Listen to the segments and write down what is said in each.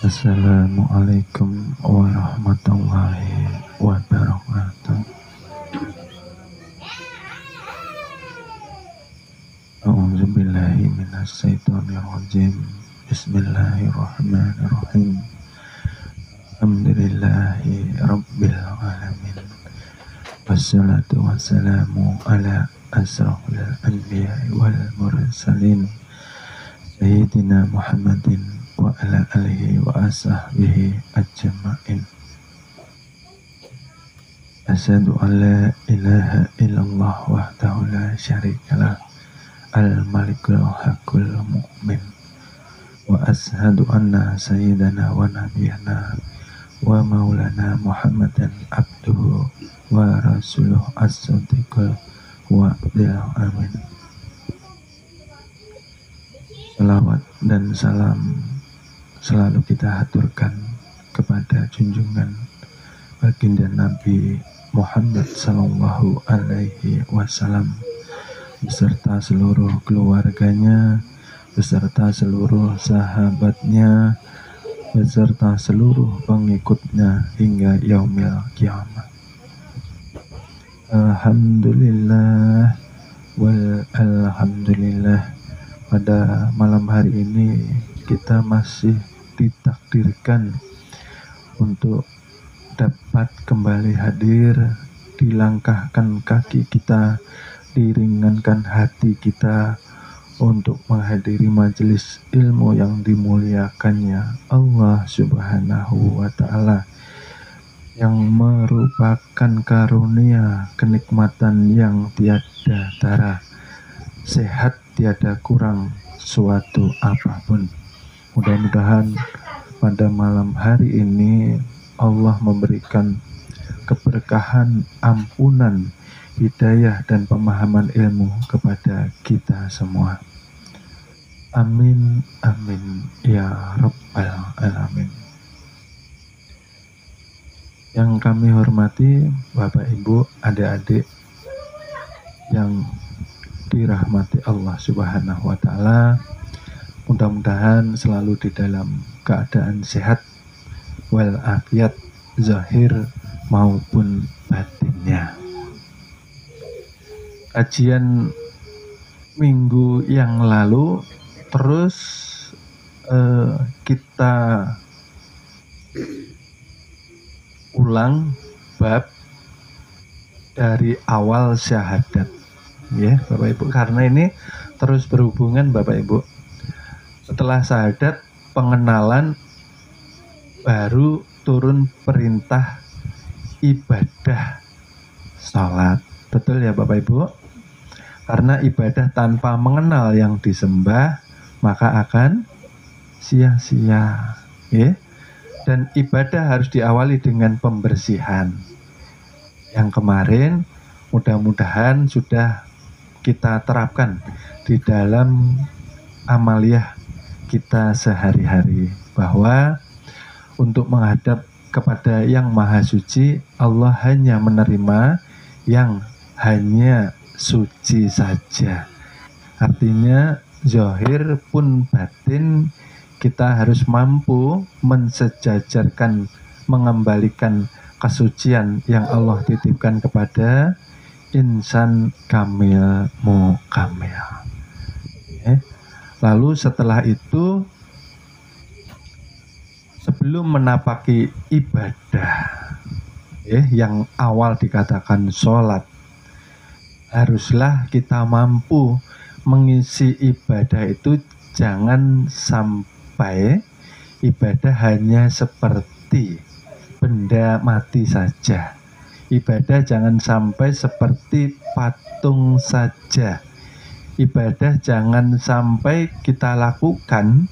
Assalamualaikum warahmatullahi wabarakatuh. A'udzubillahi minasyaitonirrajim. Bismillahirrahmanirrahim. Alhamdulillahi rabbil alamin. Wassalatu wassalamu ala asrafil anbiya'i wal mursalin Sayyidina Muhammadin wa ala alihi wa ashabihi ajma'in. Asyhadu an la ilaha illallah wahdahu la syarikalah al-malikul haqqul mu'min wa asyhadu anna sayyidana wa nabiyana wa maulana Muhammadan abduhu wa rasuluh as-sadiqul wa'dil amin. Salawat dan salam selalu kita haturkan kepada junjungan baginda Nabi Muhammad sallallahu alaihi wasallam beserta seluruh keluarganya, beserta seluruh sahabatnya, beserta seluruh pengikutnya hingga yaumil kiamat. Alhamdulillah wal alhamdulillah. Pada malam hari ini kita masih ditakdirkan untuk dapat kembali hadir, dilangkahkan kaki kita, diringankan hati kita untuk menghadiri majelis ilmu yang dimuliakannya Allah Subhanahu wa Ta'ala, yang merupakan karunia kenikmatan yang tiada tara, sehat tiada kurang suatu apapun. Mudah-mudahan pada malam hari ini Allah memberikan keberkahan, ampunan, hidayah dan pemahaman ilmu kepada kita semua. Amin, amin, ya rabbal alamin. Yang kami hormati Bapak Ibu, adik-adik yang dirahmati Allah Subhanahu wa Ta'ala, mudah-mudahan selalu di dalam keadaan sehat walafiat zahir maupun batinnya. Kajian minggu yang lalu terus kita ulang bab dari awal syahadat, ya Bapak Ibu, karena ini terus berhubungan Bapak Ibu. Setelah syahadat, pengenalan, baru turun perintah ibadah salat. Betul ya Bapak Ibu? Karena ibadah tanpa mengenal yang disembah maka akan sia-sia, ya. Dan ibadah harus diawali dengan pembersihan. Yang kemarin mudah-mudahan sudah kita terapkan di dalam amaliyah kita sehari-hari, bahwa untuk menghadap kepada yang maha suci, Allah hanya menerima yang hanya suci saja. Artinya zahir pun batin kita harus mampu mensejajarkan, mengembalikan kesucian yang Allah titipkan kepada insan kamil mukamil. Lalu setelah itu, sebelum menapaki ibadah, yang awal dikatakan sholat, haruslah kita mampu mengisi ibadah itu. Jangan sampai ibadah hanya seperti benda mati saja. Ibadah jangan sampai seperti patung saja. Ibadah jangan sampai kita lakukan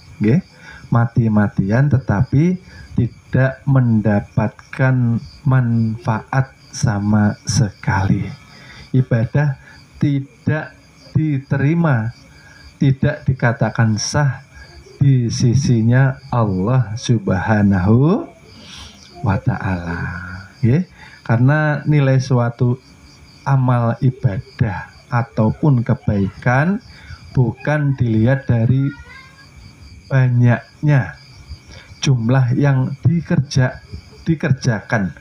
mati-matian tetapi tidak mendapatkan manfaat sama sekali. Ibadah tidak diterima, tidak dikatakan sah di sisinya Allah Subhanahu wa Ta'ala, karena nilai suatu amal ibadah ataupun kebaikan bukan dilihat dari banyaknya, jumlah yang dikerjakan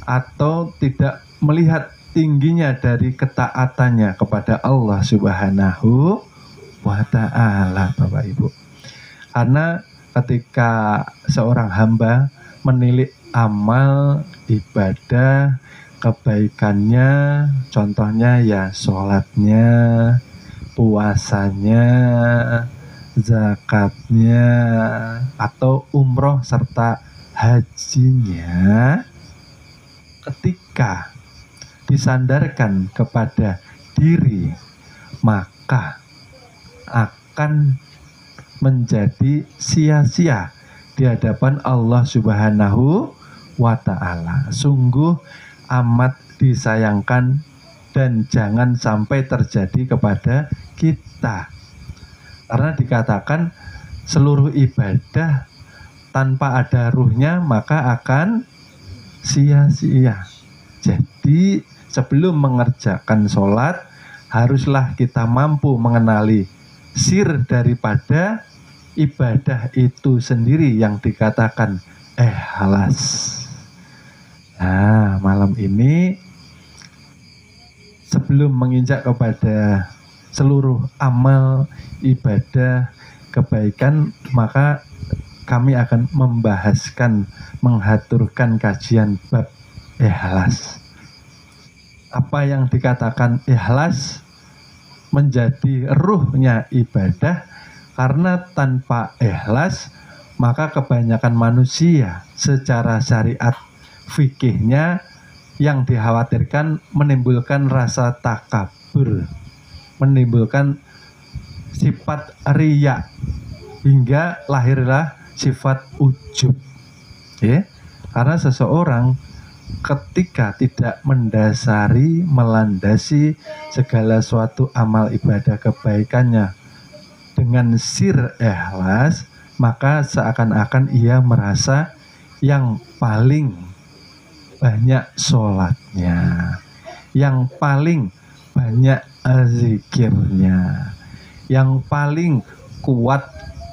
atau tidak melihat tingginya dari ketaatannya kepada Allah Subhanahu wa ta'ala, Bapak Ibu. Karena ketika seorang hamba menilik amal ibadah kebaikannya, contohnya ya sholatnya, puasanya, zakatnya, atau umroh serta hajinya, ketika disandarkan kepada diri, maka akan menjadi sia-sia di hadapan Allah Subhanahu wa ta'ala. Sungguh amat disayangkan dan jangan sampai terjadi kepada kita. Karena dikatakan seluruh ibadah tanpa ada ruhnya maka akan sia-sia. Jadi sebelum mengerjakan sholat haruslah kita mampu mengenali sir daripada ibadah itu sendiri yang dikatakan ikhlas. Nah, malam ini sebelum menginjak kepada seluruh amal ibadah kebaikan, maka kami akan menghaturkan kajian bab ikhlas. Apa yang dikatakan ikhlas menjadi ruhnya ibadah, karena tanpa ikhlas maka kebanyakan manusia secara syariat fikihnya yang dikhawatirkan menimbulkan rasa takabur, menimbulkan sifat riya, hingga lahirlah sifat ujub. Karena seseorang ketika tidak melandasi segala suatu amal ibadah kebaikannya dengan sir ikhlas, maka seakan-akan ia merasa yang paling banyak sholatnya, yang paling banyak zikirnya, yang paling kuat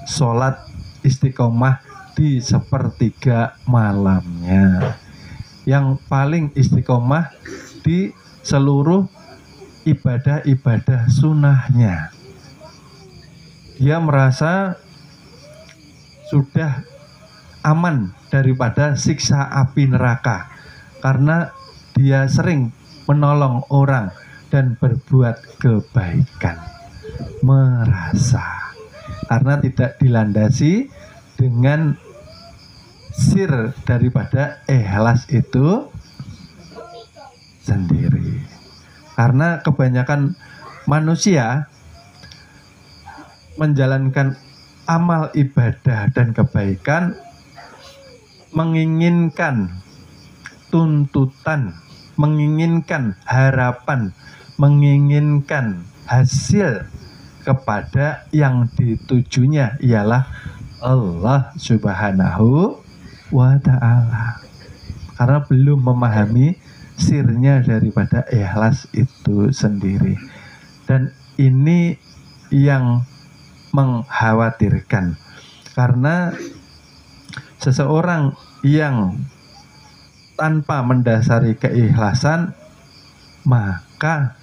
sholat istiqomah di sepertiga malamnya, yang paling istiqomah di seluruh ibadah-ibadah sunnahnya. Dia merasa sudah aman daripada siksa api neraka karena dia sering menolong orang dan berbuat kebaikan. Merasa karena tidak dilandasi dengan sir daripada ikhlas itu sendiri. Karena kebanyakan manusia menjalankan amal ibadah dan kebaikan menginginkan tuntutan, menginginkan harapan, menginginkan hasil kepada yang ditujunya ialah Allah Subhanahu wa ta'ala. Karena belum memahami sirnya daripada ikhlas itu sendiri. Dan ini yang mengkhawatirkan, karena seseorang yang tanpa mendasari keikhlasan, maka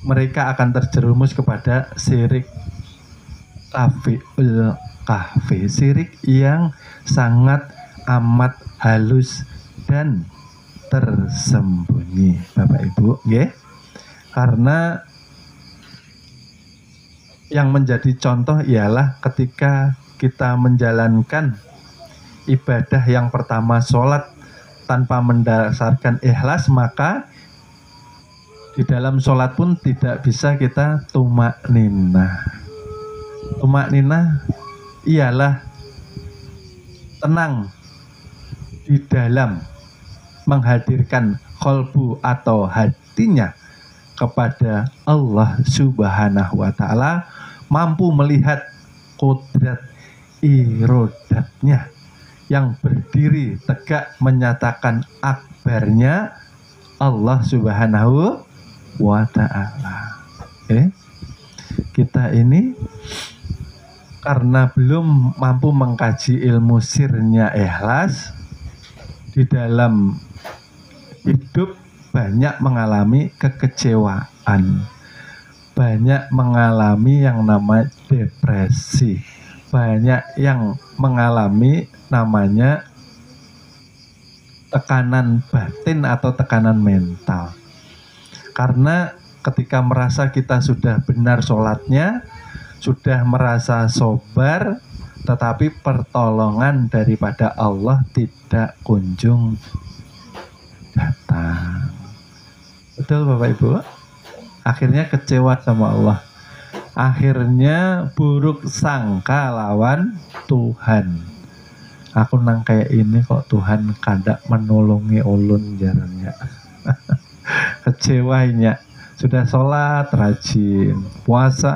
mereka akan terjerumus kepada syirik kafiul kahfi, syirik yang sangat amat halus dan tersembunyi, Bapak Ibu, nggih. Karena yang menjadi contoh ialah ketika kita menjalankan ibadah yang pertama, sholat, tanpa mendasarkan ikhlas, maka di dalam sholat pun tidak bisa kita tumak ninah. Tumak ninah ialah tenang di dalam menghadirkan qalbu atau hatinya kepada Allah Subhanahu wa ta'ala, mampu melihat kodrat irodatnya yang berdiri tegak menyatakan akbarnya Allah Subhanahu wa ta'ala. Kita ini karena belum mampu mengkaji ilmu sirnya ikhlas, di dalam hidup banyak mengalami kekecewaan, banyak mengalami yang namanya depresi, banyak yang mengalami namanya tekanan batin atau tekanan mental. Karena ketika merasa kita sudah benar sholatnya, sudah merasa sobar, tetapi pertolongan daripada Allah tidak kunjung datang. Betul Bapak Ibu? Akhirnya kecewa sama Allah. Akhirnya buruk sangka lawan Tuhan. Aku nang kayak ini kok Tuhan kada menolongi ulun jarangnya. Kecewanya. Sudah sholat rajin, puasa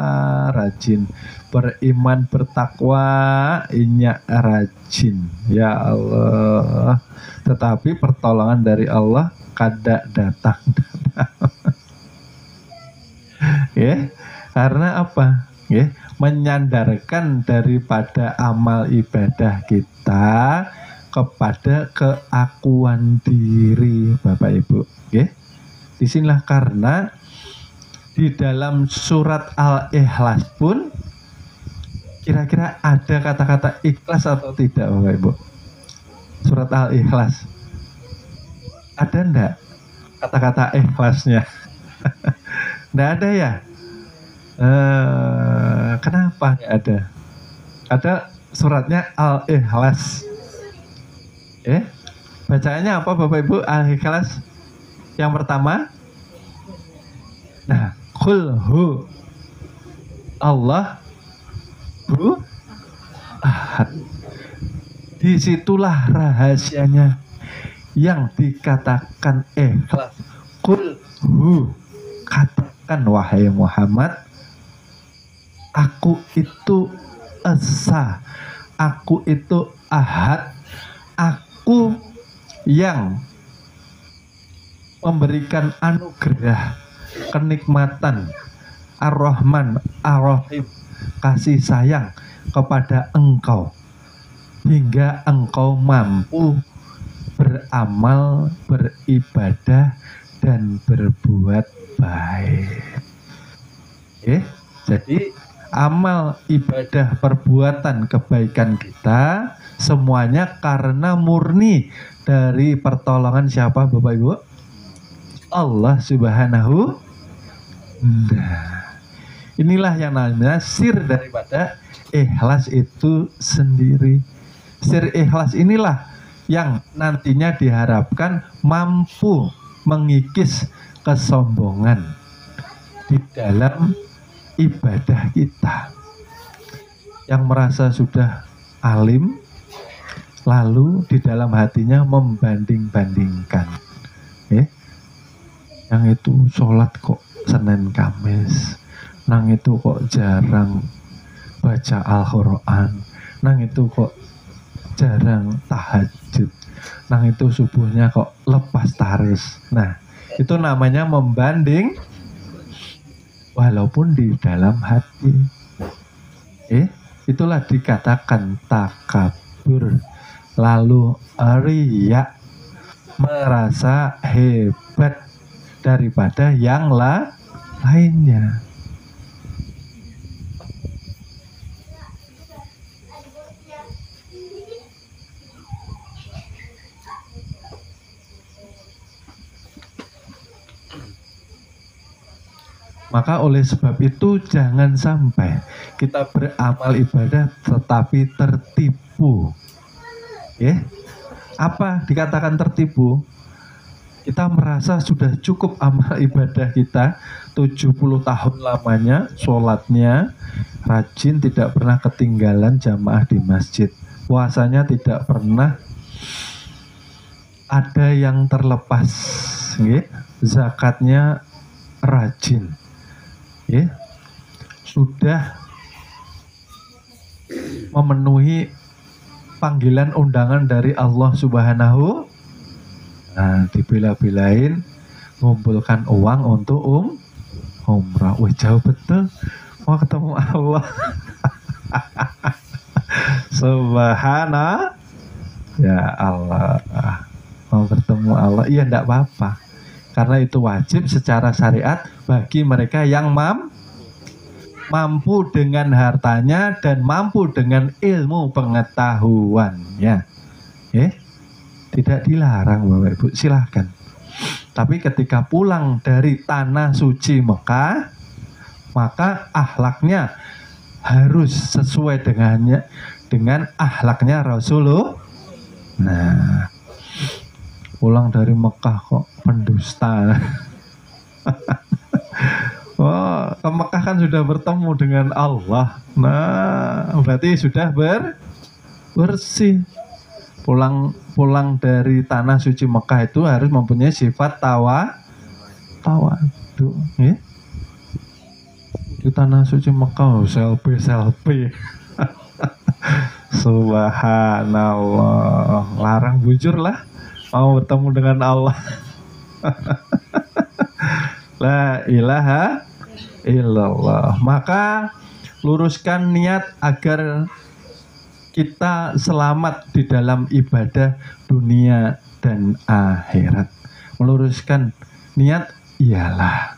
rajin, beriman bertakwa inyak rajin, ya Allah. Tetapi pertolongan dari Allah kada datang. Ya, karena apa? Ya, menyandarkan daripada amal ibadah kita kepada keakuan diri, Bapak Ibu. Ya, disinilah karena di dalam surat Al-Ikhlas pun kira-kira ada kata-kata ikhlas atau tidak Bapak Ibu? Surat Al-Ikhlas ada enggak kata-kata ikhlasnya? Enggak ada ya? Kenapa enggak ada? Ada suratnya Al-Ikhlas. Bacaannya apa Bapak Ibu? Al-Ikhlas yang pertama. Nah, Qul hu Allah hu ahad. Disitulah rahasianya yang dikatakan ikhlas. Qul hu, katakan wahai Muhammad, aku itu esa, aku itu ahad, aku yang memberikan anugerah, kenikmatan, Ar-Rahman, Ar-Rahim, kasih sayang kepada engkau hingga engkau mampu beramal, beribadah dan berbuat baik. Jadi amal, ibadah, perbuatan kebaikan kita semuanya karena murni dari pertolongan siapa Bapak Ibu? Allah Subhanahu. Nah, inilah yang namanya sir daripada ikhlas itu sendiri. Sir ikhlas inilah yang nantinya diharapkan mampu mengikis kesombongan di dalam ibadah kita. Yang merasa sudah alim, lalu di dalam hatinya membanding-bandingkan. Yang itu sholat kok Senin Kamis, nang itu kok jarang baca Al-Quran, nang itu kok jarang tahajud, nang itu subuhnya kok lepas taris. Nah, itu namanya membanding walaupun di dalam hati. Itulah dikatakan takabur. Lalu riya, merasa hebat daripada yang lainnya. Maka oleh sebab itu jangan sampai kita beramal ibadah tetapi tertipu. Apa dikatakan tertipu? Kita merasa sudah cukup amal ibadah kita 70 tahun lamanya, sholatnya rajin, tidak pernah ketinggalan jamaah di masjid, puasanya tidak pernah ada yang terlepas, zakatnya rajin, sudah memenuhi panggilan undangan dari Allah Subhanahu. Nah, dibela-belain ngumpulkan uang untuk umrah. Wih, jauh betul mau ketemu Allah. Subhana. Ya Allah, mau bertemu Allah, iya enggak apa-apa. Karena itu wajib secara syariat bagi mereka yang mampu dengan hartanya dan mampu dengan ilmu pengetahuannya. Tidak dilarang Bapak Ibu, silahkan. Tapi ketika pulang dari tanah suci Mekah, maka akhlaknya harus sesuai dengan akhlaknya Rasulullah. Nah, pulang dari Mekah kok pendusta. Oh, ke Mekah kan sudah bertemu dengan Allah. Nah, berarti sudah bersih. Pulang dari tanah suci Mekah itu harus mempunyai sifat tawadu. Di tanah suci Mekah selfie. Subhanallah, larang bujur lah mau bertemu dengan Allah. La ilaha illallah. Maka luruskan niat agar kita selamat di dalam ibadah dunia dan akhirat. Meluruskan niat ialah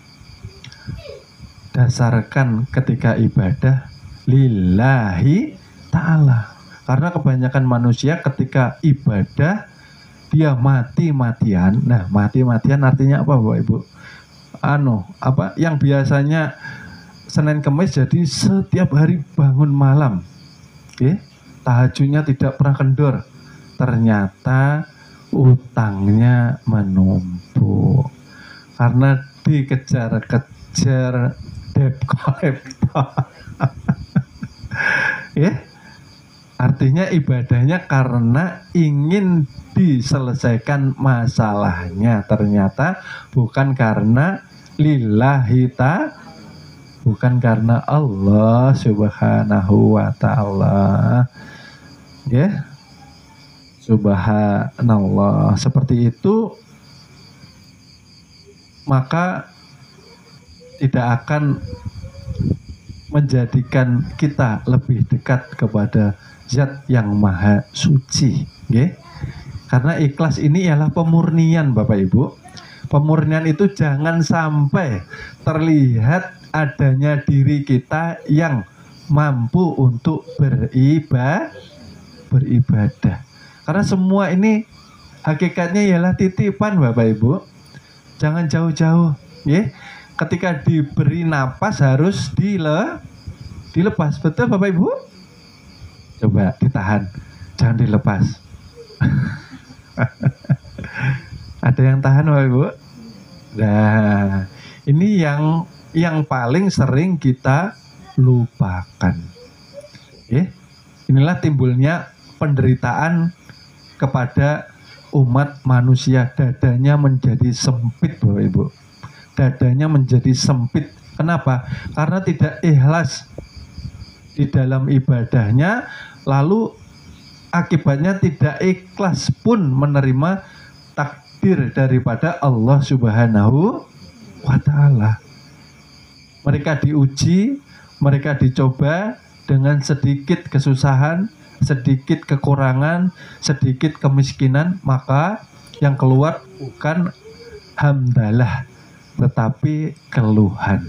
dasarkan ketika ibadah lillahi ta'ala. Karena kebanyakan manusia ketika ibadah dia mati-matian. Nah, mati-matian artinya apa Bapak Ibu? Yang biasanya Senin Kemis jadi setiap hari bangun malam. Tahajudnya tidak pernah kendor. Ternyata utangnya menumpuk. Karena dikejar-kejar debt collector. Artinya ibadahnya karena ingin diselesaikan masalahnya, ternyata bukan karena lillahi ta'ala, bukan karena Allah subhanahu wa ta'ala. Subhanallah. Seperti itu, maka tidak akan menjadikan kita lebih dekat kepada Zat yang maha suci. Karena ikhlas ini ialah pemurnian Bapak Ibu. Pemurnian itu jangan sampai terlihat adanya diri kita yang mampu untuk beribadah. Karena semua ini hakikatnya ialah titipan Bapak Ibu. Jangan jauh-jauh. Ketika diberi napas harus dilepas. Betul Bapak Ibu? Coba ditahan, jangan dilepas. Ada yang tahan Bapak Ibu? Nah, ini yang paling sering kita lupakan. Inilah timbulnya penderitaan kepada umat manusia. Dadanya menjadi sempit Bapak Ibu. Dadanya menjadi sempit. Kenapa? Karena tidak ikhlas di dalam ibadahnya, lalu akibatnya tidak ikhlas pun menerima takdir daripada Allah subhanahu wa ta'ala. Mereka diuji, mereka dicoba dengan sedikit kesusahan, sedikit kekurangan, sedikit kemiskinan, maka yang keluar bukan hamdalah, tetapi keluhan.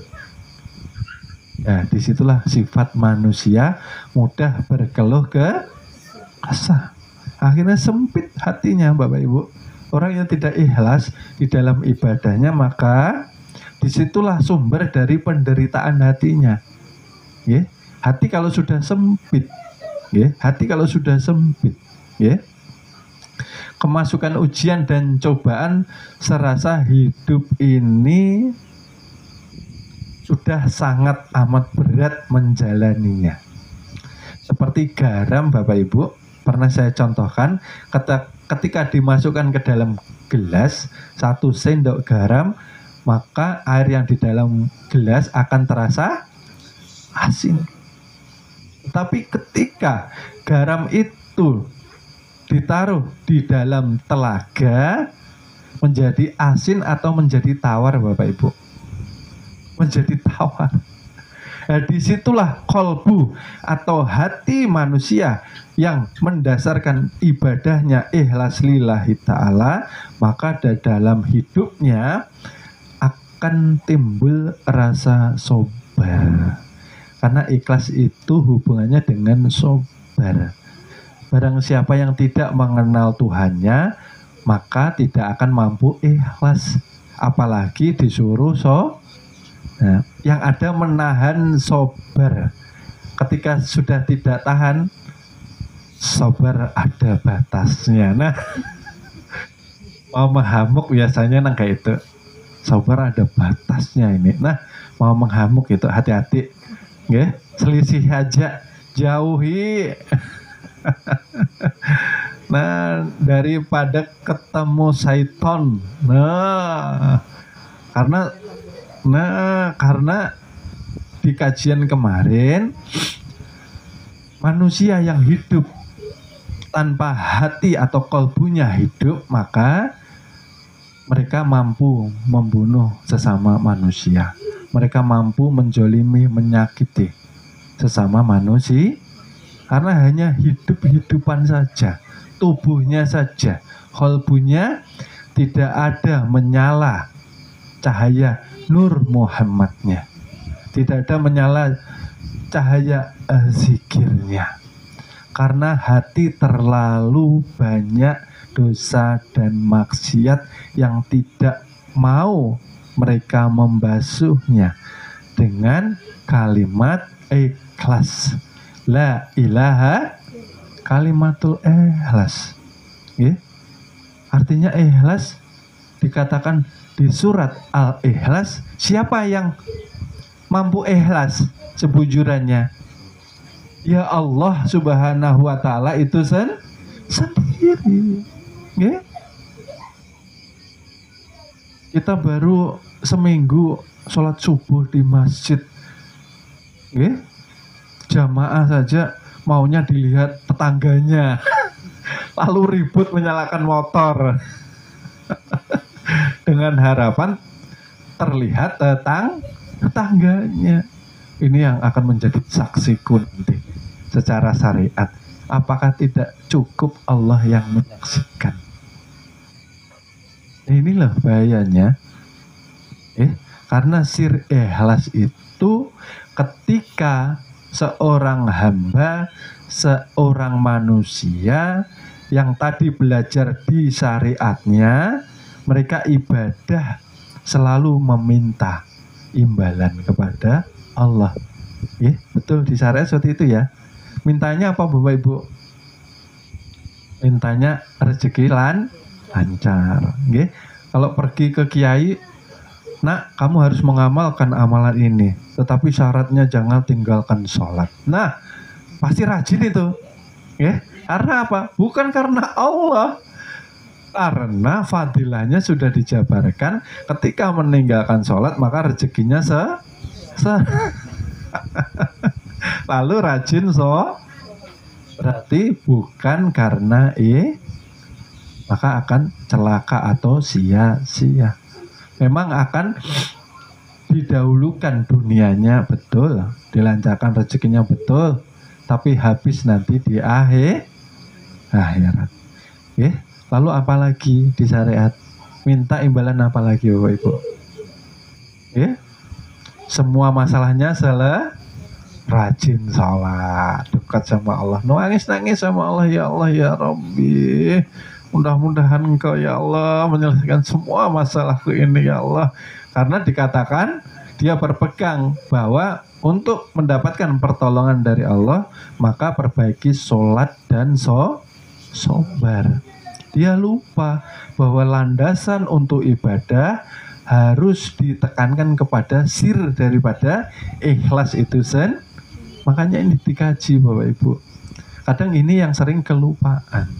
Ya, disitulah sifat manusia mudah berkeluh kesah. Akhirnya sempit hatinya Bapak Ibu. Orang yang tidak ikhlas di dalam ibadahnya, maka disitulah sumber dari penderitaan hatinya. Hati kalau sudah sempit, hati kalau sudah sempit, kemasukan ujian dan cobaan, serasa hidup ini sudah sangat amat berat menjalaninya. Seperti garam Bapak Ibu, pernah saya contohkan, ketika dimasukkan ke dalam gelas 1 sendok garam, maka air yang di dalam gelas akan terasa asin. Tapi ketika garam itu ditaruh di dalam telaga, menjadi asin atau menjadi tawar Bapak Ibu? Menjadi tawar. Nah, disitulah kolbu atau hati manusia yang mendasarkan ibadahnya ikhlas lillahi ta'ala, maka dalam hidupnya akan timbul rasa sabar. Karena ikhlas itu hubungannya dengan sabar. Barang siapa yang tidak mengenal Tuhannya, maka tidak akan mampu ikhlas. Apalagi disuruh nah, yang ada menahan sabar. Ketika sudah tidak tahan, sabar ada batasnya. Nah, mau menghamuk biasanya nang kayak itu. Sabar ada batasnya ini. Nah, mau menghamuk itu hati-hati. Nggih, selisih aja, jauhi. Nah, daripada ketemu syaiton. Karena di kajian kemarin, manusia yang hidup tanpa hati atau kolbunya hidup, maka mereka mampu membunuh sesama manusia. Mereka mampu menjolimi, menyakiti sesama manusia. Karena hanya hidup-hidupan saja, tubuhnya saja, kolbunya tidak ada menyala cahaya nur Muhammadnya, tidak ada menyala cahaya zikirnya. Karena hati terlalu banyak dosa dan maksiat yang tidak mau mereka membasuhnya dengan kalimat ikhlas. La ilaha kalimatul ikhlas. Artinya ikhlas dikatakan di surat Al-Ikhlas. Siapa yang mampu ikhlas sebujurannya? Ya Allah Subhanahu wa ta'ala itu sendiri. Kita baru seminggu sholat subuh di masjid, jamaah saja maunya dilihat tetangganya, lalu ribut menyalakan motor dengan harapan terlihat tetangganya. Ini yang akan menjadi saksiku nanti secara syariat. Apakah tidak cukup Allah yang menyaksikan? Inilah bahayanya. Karena sir ikhlas itu ketika seorang hamba, seorang manusia yang tadi belajar di syariatnya, mereka ibadah selalu meminta imbalan kepada Allah. Betul di syariat seperti itu ya. Mintanya apa Bapak Ibu? Mintanya rezeki lancar. Kalau pergi ke kiai, nak kamu harus mengamalkan amalan ini, tetapi syaratnya jangan tinggalkan sholat. Nah, pasti rajin itu. Karena apa? Bukan karena Allah. Karena fadilahnya sudah dijabarkan, ketika meninggalkan sholat maka rezekinya lalu rajin berarti bukan karena maka akan celaka atau sia-sia. Memang akan didahulukan dunianya, betul, dilancarkan rezekinya, betul, tapi habis nanti di akhirat. Lalu apa lagi di syariat? Minta imbalan apa lagi Bapak Ibu? Semua masalahnya rajin sholat, dekat sama Allah, nangis sama Allah, ya Allah ya Rabbi, mudah-mudahan Engkau ya Allah menyelesaikan semua masalahku ini ya Allah. Karena dikatakan dia berpegang bahwa untuk mendapatkan pertolongan dari Allah, maka perbaiki sholat dan sabar. Dia lupa bahwa landasan untuk ibadah harus ditekankan kepada sir daripada ikhlas itu Makanya ini dikaji Bapak Ibu. Kadang ini yang sering kelupaan.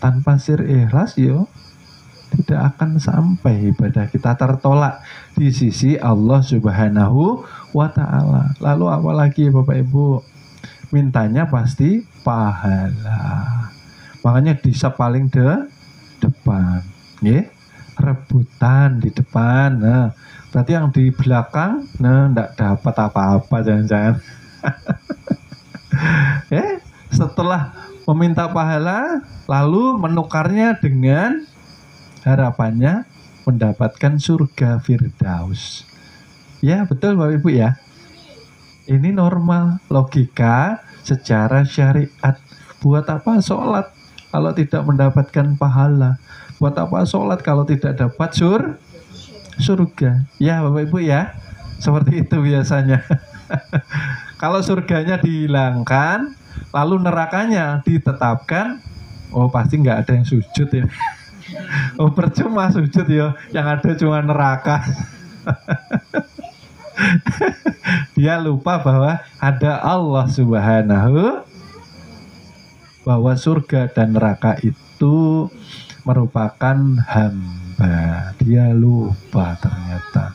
Tanpa sir ikhlas tidak akan sampai ibadah kita tertolak di sisi Allah Subhanahu wa ta'ala. Lalu apalagi Bapak Ibu? Mintanya pasti pahala. Makanya bisa paling depan. rebutan di depan. Nah, berarti yang di belakang, nah, enggak dapat apa-apa jangan-jangan. Setelah meminta pahala, lalu menukarnya dengan harapannya mendapatkan surga Firdaus. Ya, betul Bapak Ibu ya. Ini normal, logika secara syariat. Buat apa sholat kalau tidak mendapatkan pahala? Buat apa sholat kalau tidak dapat surga? Ya Bapak Ibu ya, seperti itu biasanya. Kalau surganya dihilangkan, lalu nerakanya ditetapkan, oh pasti nggak ada yang sujud ya. Oh percuma sujud ya, yang ada cuma neraka. Dia lupa bahwa ada Allah Subhanahu, bahwa surga dan neraka itu merupakan hamba. Dia lupa ternyata.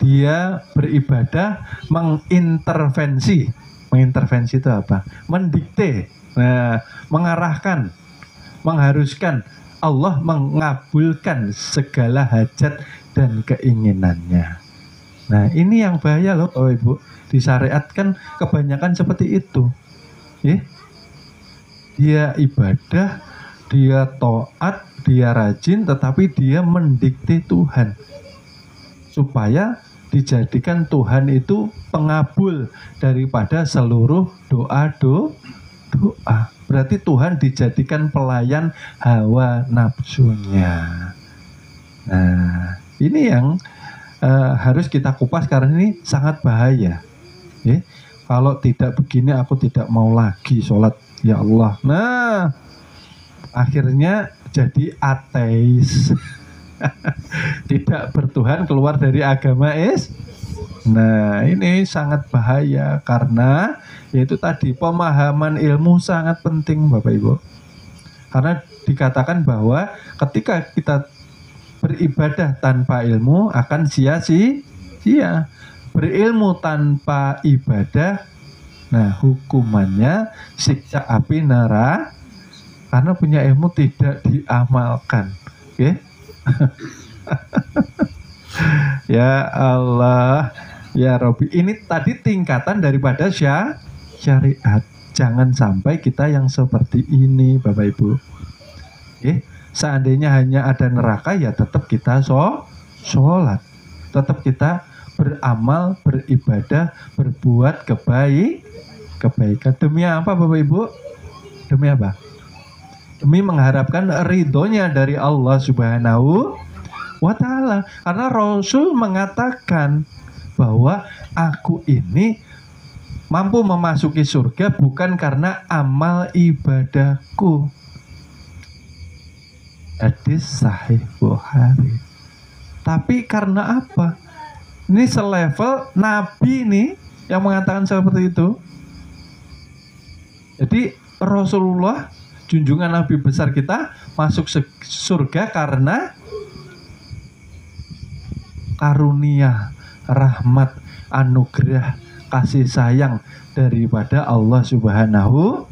Dia beribadah mengintervensi. Mengintervensi itu apa? Mendikte, mengarahkan, mengharuskan Allah mengabulkan segala hajat dan keinginannya. Nah ini yang bahaya loh oh Ibu. Disyariatkan kebanyakan seperti itu. Dia ibadah, dia taat, dia rajin, tetapi dia mendikte Tuhan supaya dijadikan Tuhan itu pengabul daripada seluruh doa. Berarti Tuhan dijadikan pelayan hawa nafsunya. Nah ini yang harus kita kupas karena ini sangat bahaya. Kalau tidak begini aku tidak mau lagi sholat, ya Allah. Nah akhirnya jadi ateis. Tidak bertuhan, keluar dari agama Nah ini sangat bahaya karena yaitu tadi pemahaman ilmu sangat penting Bapak Ibu. Karena dikatakan bahwa ketika kita beribadah tanpa ilmu akan sia-sia. Berilmu tanpa ibadah, nah hukumannya siksa api neraka karena punya ilmu tidak diamalkan. Ya Allah, ya Robi. Ini tadi tingkatan daripada syariat. Jangan sampai kita yang seperti ini, Bapak Ibu. Seandainya hanya ada neraka, ya tetap kita sholat. Tetap kita beramal, beribadah, berbuat kebaikan. Demi apa Bapak Ibu? Demi apa? Demi mengharapkan ridhonya dari Allah Subhanahu wa ta'ala. Karena Rasul mengatakan bahwa aku ini mampu memasuki surga bukan karena amal ibadahku. Hadis sahih Bukhari. Tapi karena apa? Ini selevel Nabi nih yang mengatakan seperti itu. Jadi Rasulullah, junjungan Nabi besar kita, masuk surga karena karunia, rahmat, anugerah, kasih sayang daripada Allah Subhanahu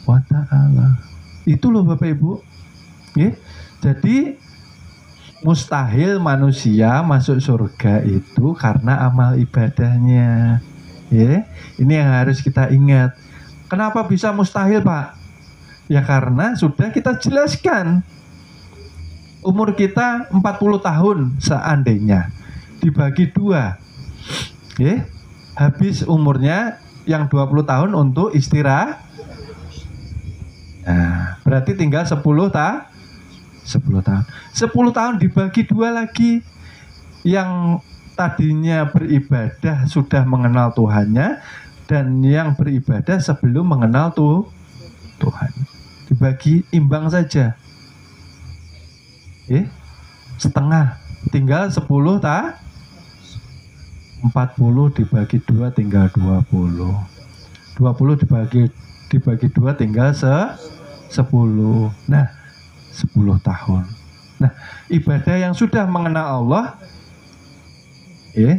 wa ta'ala. Itu loh Bapak Ibu. Jadi mustahil manusia masuk surga itu karena amal ibadahnya. Ini yang harus kita ingat. Kenapa bisa mustahil Pak? Ya karena sudah kita jelaskan. Umur kita 40 tahun seandainya dibagi 2. Habis umurnya yang 20 tahun untuk istirahat. Nah, berarti tinggal 10 tahun. 10 tahun dibagi 2 lagi. Yang tadinya beribadah sudah mengenal Tuhannya, dan yang beribadah sebelum mengenal Tuhan. Dibagi imbang saja. Setengah. Tinggal 10 tahun. 40 dibagi 2 tinggal 20. 20 dibagi 2 tinggal 10. Nah, 10 tahun. Nah, ibadah yang sudah mengenal Allah,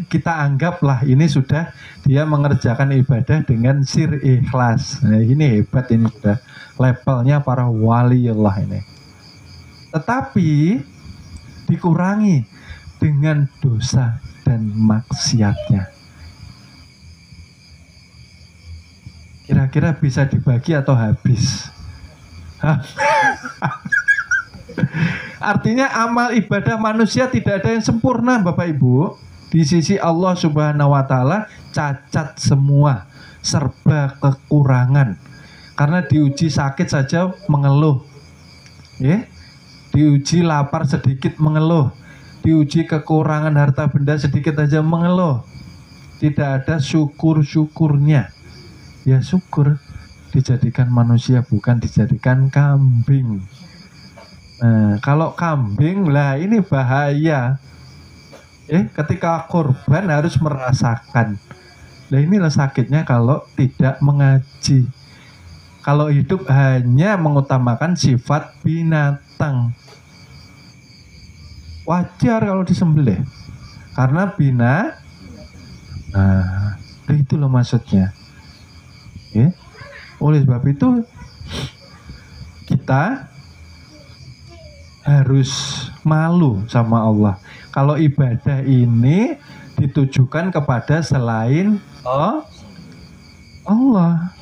kita anggaplah ini sudah dia mengerjakan ibadah dengan sir ikhlas. Nah, ini hebat, ini sudah levelnya para wali Allah ini. tetapi dikurangi dengan dosa dan maksiatnya. Kira-kira bisa dibagi atau habis? Artinya amal ibadah manusia tidak ada yang sempurna, Bapak Ibu. Di sisi Allah Subhanahu wa taala cacat semua, serba kekurangan. Karena diuji sakit saja mengeluh. Ya. Diuji lapar sedikit mengeluh. Diuji kekurangan harta benda sedikit saja mengeluh. Tidak ada syukur-syukurnya. Ya syukur dijadikan manusia, bukan dijadikan kambing. Nah, kalau kambing lah ini bahaya. Ketika korban harus merasakan. Nah inilah sakitnya kalau tidak mengaji. Kalau hidup hanya mengutamakan sifat binatang. Wajar kalau disembelih. Karena nah, itu loh maksudnya. Oleh sebab itu kita harus malu sama Allah. Kalau ibadah ini ditujukan kepada selain Allah,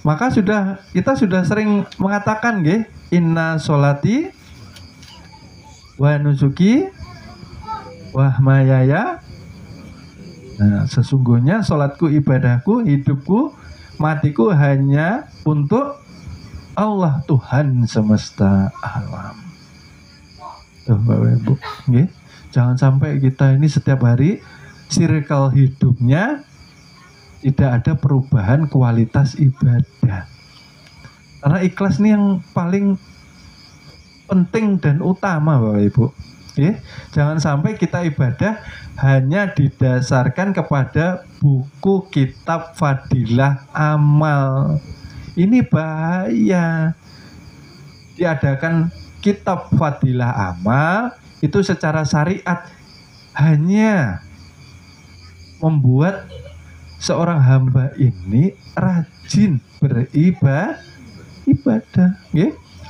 maka kita sudah sering mengatakan, inna sholati wa nusuki wa mahayaya. Nah, sesungguhnya sholatku, ibadahku, hidupku, matiku hanya untuk Allah, Tuhan semesta alam. Bapak Ibu, jangan sampai kita ini setiap hari circle hidupnya tidak ada perubahan kualitas ibadah. Karena ikhlas ini yang paling penting dan utama, Bapak Ibu. Jangan sampai kita ibadah hanya didasarkan kepada buku kitab fadilah amal. Ini bahaya. Diadakan kitab fadilah amal itu secara syariat hanya membuat seorang hamba ini rajin beribadah.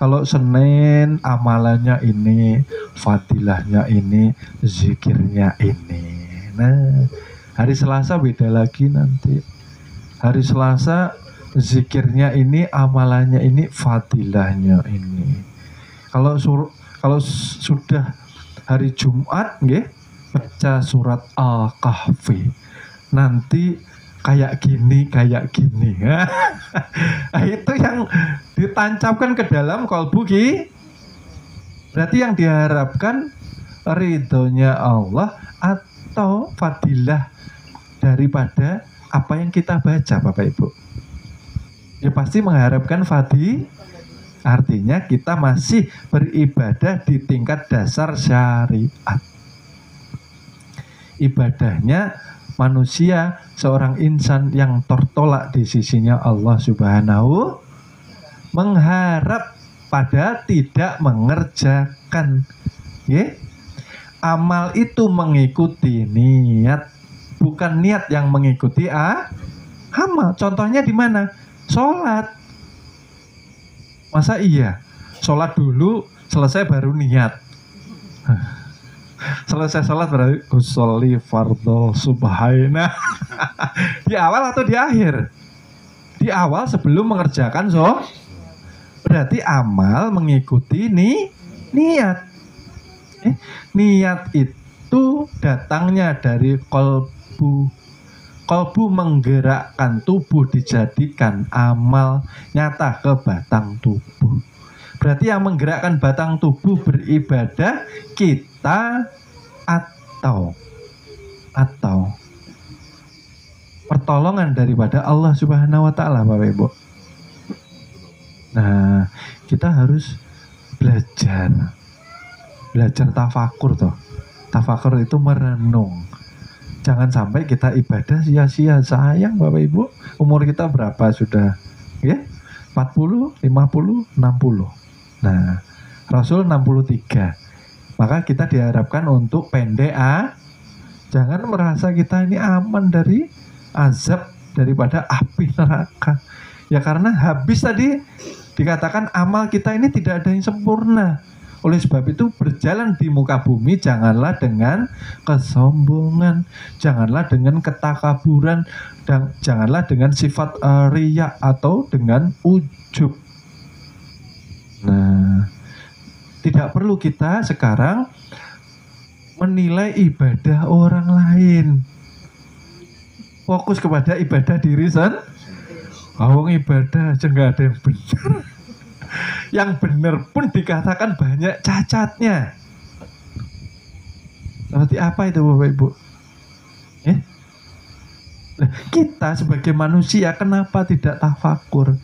Kalau Senin amalannya ini, fadilahnya ini, zikirnya ini. Nah, hari Selasa beda lagi nanti. Hari Selasa zikirnya ini, amalannya ini, fadilahnya ini. Kalau sudah hari Jumat, baca surat Al-Kahfi. Nanti kayak gini. Nah, itu yang ditancapkan ke dalam kolbu. Berarti yang diharapkan ridhonya Allah atau fadilah daripada apa yang kita baca, Bapak Ibu. Ya pasti mengharapkan artinya kita masih beribadah di tingkat dasar syariat. Ibadahnya manusia, seorang insan yang tertolak di sisinya Allah Subhanahu, mengharap pada tidak mengerjakan. Amal itu mengikuti niat, bukan niat yang mengikuti amal. Contohnya di mana? Sholat. Masa iya? Sholat dulu, selesai baru niat. Selesai sholat berarti usolli fardhu subhaina. Di awal atau di akhir? Di awal sebelum mengerjakan berarti amal mengikuti niat. Niat itu datangnya dari kolbu. Kolbu menggerakkan tubuh dijadikan amal nyata ke batang tubuh. Berarti yang menggerakkan batang tubuh beribadah kita atau pertolongan daripada Allah Subhanahu wa taala, Bapak Ibu. Nah, kita harus belajar tafakur toh. Tafakur itu merenung. Jangan sampai kita ibadah sia-sia. Sayang Bapak Ibu, umur kita berapa sudah? 40, 50, 60. Nah, Rasul 63. Maka kita diharapkan untuk pendek. Jangan merasa kita ini aman dari azab daripada api neraka. Ya karena habis tadi dikatakan amal kita ini tidak ada yang sempurna. Oleh sebab itu berjalan di muka bumi janganlah dengan kesombongan, janganlah dengan ketakaburan, dan janganlah dengan sifat riya atau dengan ujub. Nah, tidak perlu kita sekarang menilai ibadah orang lain. Fokus kepada ibadah diri sendiri. Awang ibadah aja nggak ada yang benar. Yang benar pun dikatakan banyak cacatnya. Seperti apa itu Bapak Ibu? Nah, kita sebagai manusia kenapa tidak tafakur?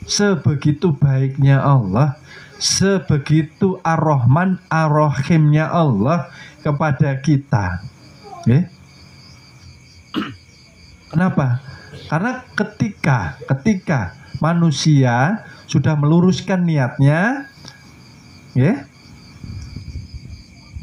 Sebegitu baiknya Allah, sebegitu ar-Rahman ar-Rahimnya Allah kepada kita. Kenapa? Karena ketika manusia sudah meluruskan niatnya,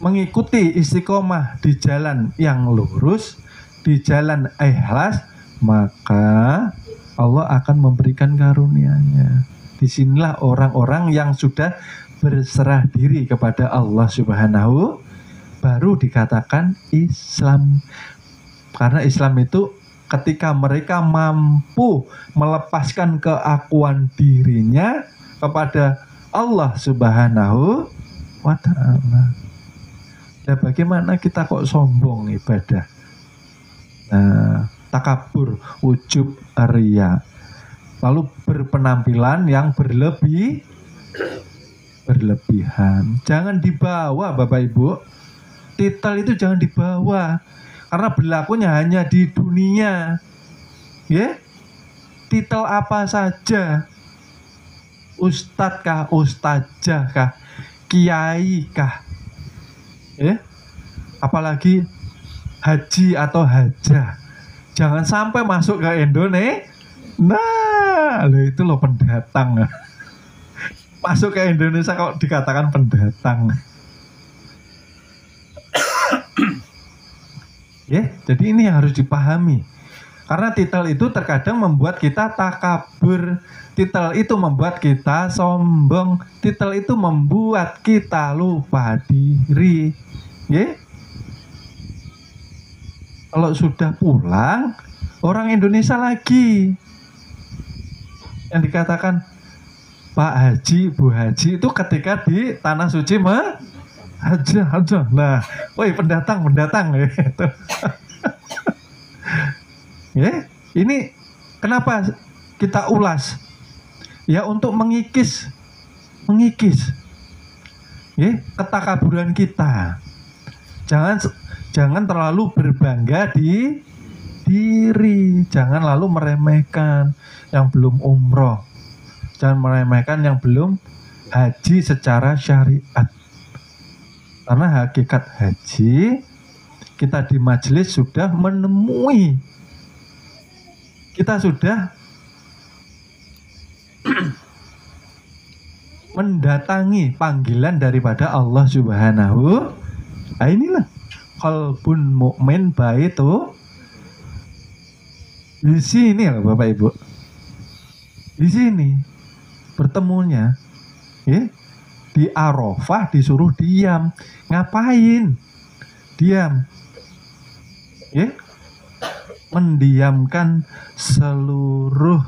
mengikuti istiqomah di jalan yang lurus, di jalan ikhlas, maka Allah akan memberikan karunia-Nya. Disinilah orang-orang yang sudah berserah diri kepada Allah Subhanahu, baru dikatakan Islam. Karena Islam itu ketika mereka mampu melepaskan keakuan dirinya kepada Allah Subhanahu wa ta'ala. Nah, bagaimana kita kok sombong ibadah? Nah, takabur, ujub, riya. Lalu berpenampilan yang berlebihan. Jangan dibawa Bapak Ibu. Titel itu jangan dibawa. Karena berlakunya hanya di dunia. Titel apa saja. Ustadz kah, ustazah kah, kiai kah. Apalagi haji atau hajah. Jangan sampai masuk ke Indonesia. Nah, itu loh pendatang. Masuk ke Indonesia kok dikatakan pendatang. Jadi ini yang harus dipahami. Karena titel itu terkadang membuat kita takabur. Titel itu membuat kita sombong. Titel itu membuat kita lupa diri. Kalau sudah pulang, orang Indonesia lagi. Yang dikatakan Pak Haji, Bu Haji itu ketika di Tanah Suci haja. Nah, woi pendatang gitu. Ini kenapa kita ulas? Ya untuk mengikis ketakaburan kita. Jangan terlalu berbangga di diri, jangan lalu meremehkan yang belum umroh, jangan meremehkan yang belum haji secara syariat. Karena hakikat haji kita di majelis sudah menemui, kita sudah mendatangi panggilan daripada Allah Subhanahu. Inilah qalbun mukmin baitu. Di sini loh Bapak Ibu. Di sini bertemunya. Di Arafah disuruh diam. Ngapain? Diam. Mendiamkan seluruh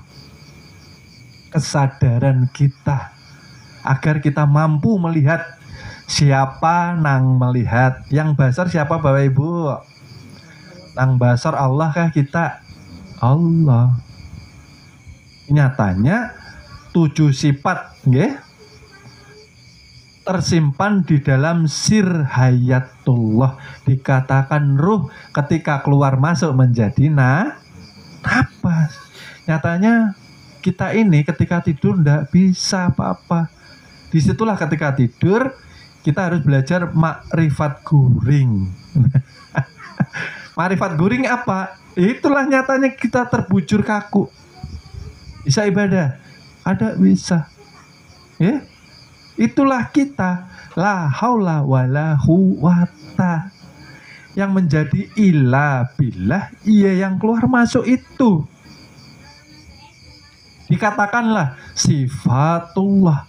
kesadaran kita agar kita mampu melihat siapa nang melihat. Yang basar siapa Bapak Ibu? Nang basar Allah kah kita? Allah. Nyatanya 7 sifat tersimpan di dalam sir hayatullah. Dikatakan ruh ketika keluar masuk menjadi napas. Nyatanya kita ini ketika tidur tidak bisa apa-apa. Disitulah ketika tidur kita harus belajar makrifat guring. Makrifat guring apa? Itulah nyatanya kita terbujur kaku. Bisa ibadah? Ada bisa. Itulah kita. La haula wala quwata. Yang menjadi ilah billah, ia yang keluar masuk itu. Dikatakanlah sifatullah.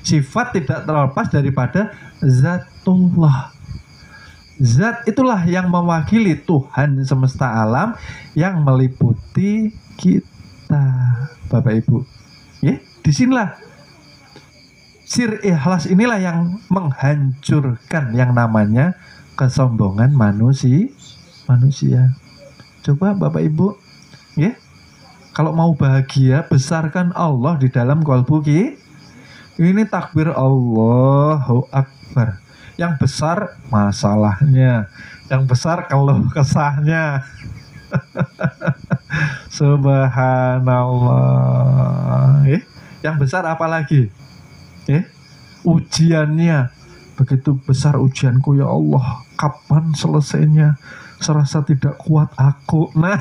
Sifat tidak terlepas daripada zatullah. Zat itulah yang mewakili Tuhan semesta alam yang meliputi kita, Bapak Ibu. Disinilah sir ikhlas inilah yang menghancurkan yang namanya kesombongan manusia. Coba Bapak Ibu, kalau mau bahagia, besarkan Allah di dalam kolbu kita. Ini takbir Allahu Akbar. Yang besar masalahnya, yang besar keluh kesahnya. Subhanallah. Yang besar apa lagi? Ujiannya. Begitu besar ujianku ya Allah, kapan selesainya? Serasa tidak kuat aku. Nah,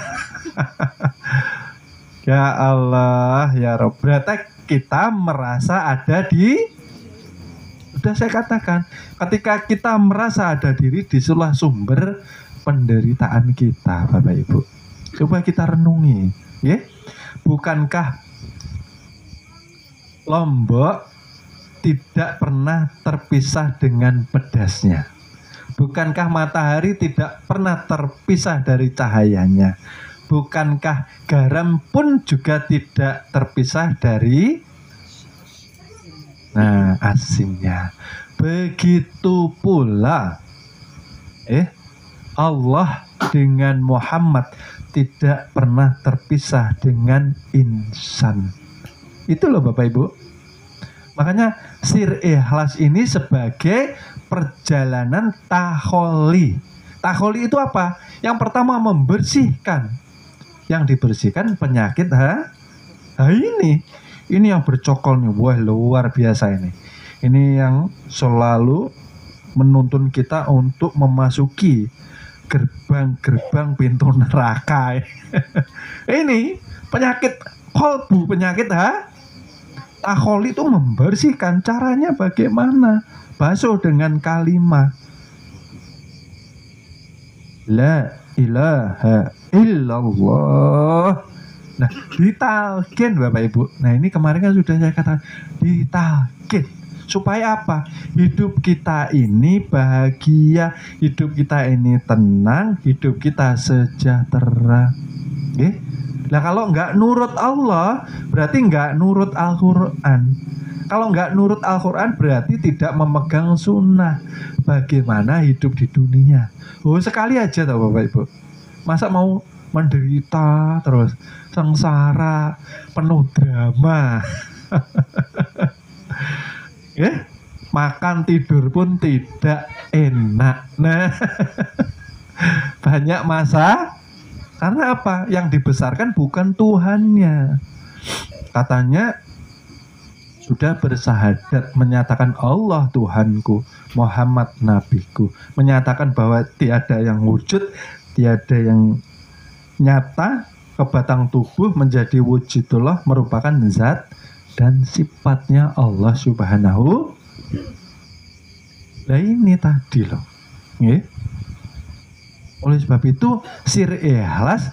ya Allah, ya Rabb. Berarti kita merasa ada sudah saya katakan, ketika kita merasa ada diri, disitulah sumber penderitaan kita, Bapak Ibu. Coba kita renungi, bukankah Lombok tidak pernah terpisah dengan pedasnya? Bukankah matahari tidak pernah terpisah dari cahayanya? Bukankah garam pun juga tidak terpisah dari asinnya? Begitu pula Allah dengan Muhammad tidak pernah terpisah dengan insan. Itu loh Bapak Ibu. Makanya sir ikhlas ini sebagai perjalanan takholi. Takholi itu apa? Yang pertama membersihkan. Yang dibersihkan penyakit ini yang bercokol nih, wah luar biasa ini. Ini yang selalu menuntun kita untuk memasuki gerbang-gerbang pintu neraka. Ini penyakit kolbu, penyakit takholi itu membersihkan. Caranya bagaimana? Basuh dengan kalimat La ilaha illallah. Nah, ditalkin Bapak Ibu. Nah, ini kemarin kan sudah saya katakan, ditalkin. Supaya apa? Hidup kita ini bahagia, hidup kita ini tenang, hidup kita sejahtera. Nah, kalau nggak nurut Allah, berarti nggak nurut Al-Quran. Kalau nggak nurut Al-Quran, berarti tidak memegang sunnah. Bagaimana hidup di dunia? Sekali aja tau Bapak Ibu. Masa mau menderita terus, sengsara, penuh drama. Makan tidur pun tidak enak. Nah, banyak masa. Karena apa? Yang dibesarkan bukan Tuhannya. Katanya sudah bersahadat, menyatakan Allah Tuhanku, Muhammad Nabiku, menyatakan bahwa tiada yang wujud, tiada yang nyata, kebatang tubuh menjadi wujudullah, merupakan zat dan sifatnya Allah Subhanahu. Nah ini tadi loh. Oleh sebab itu sir ikhlas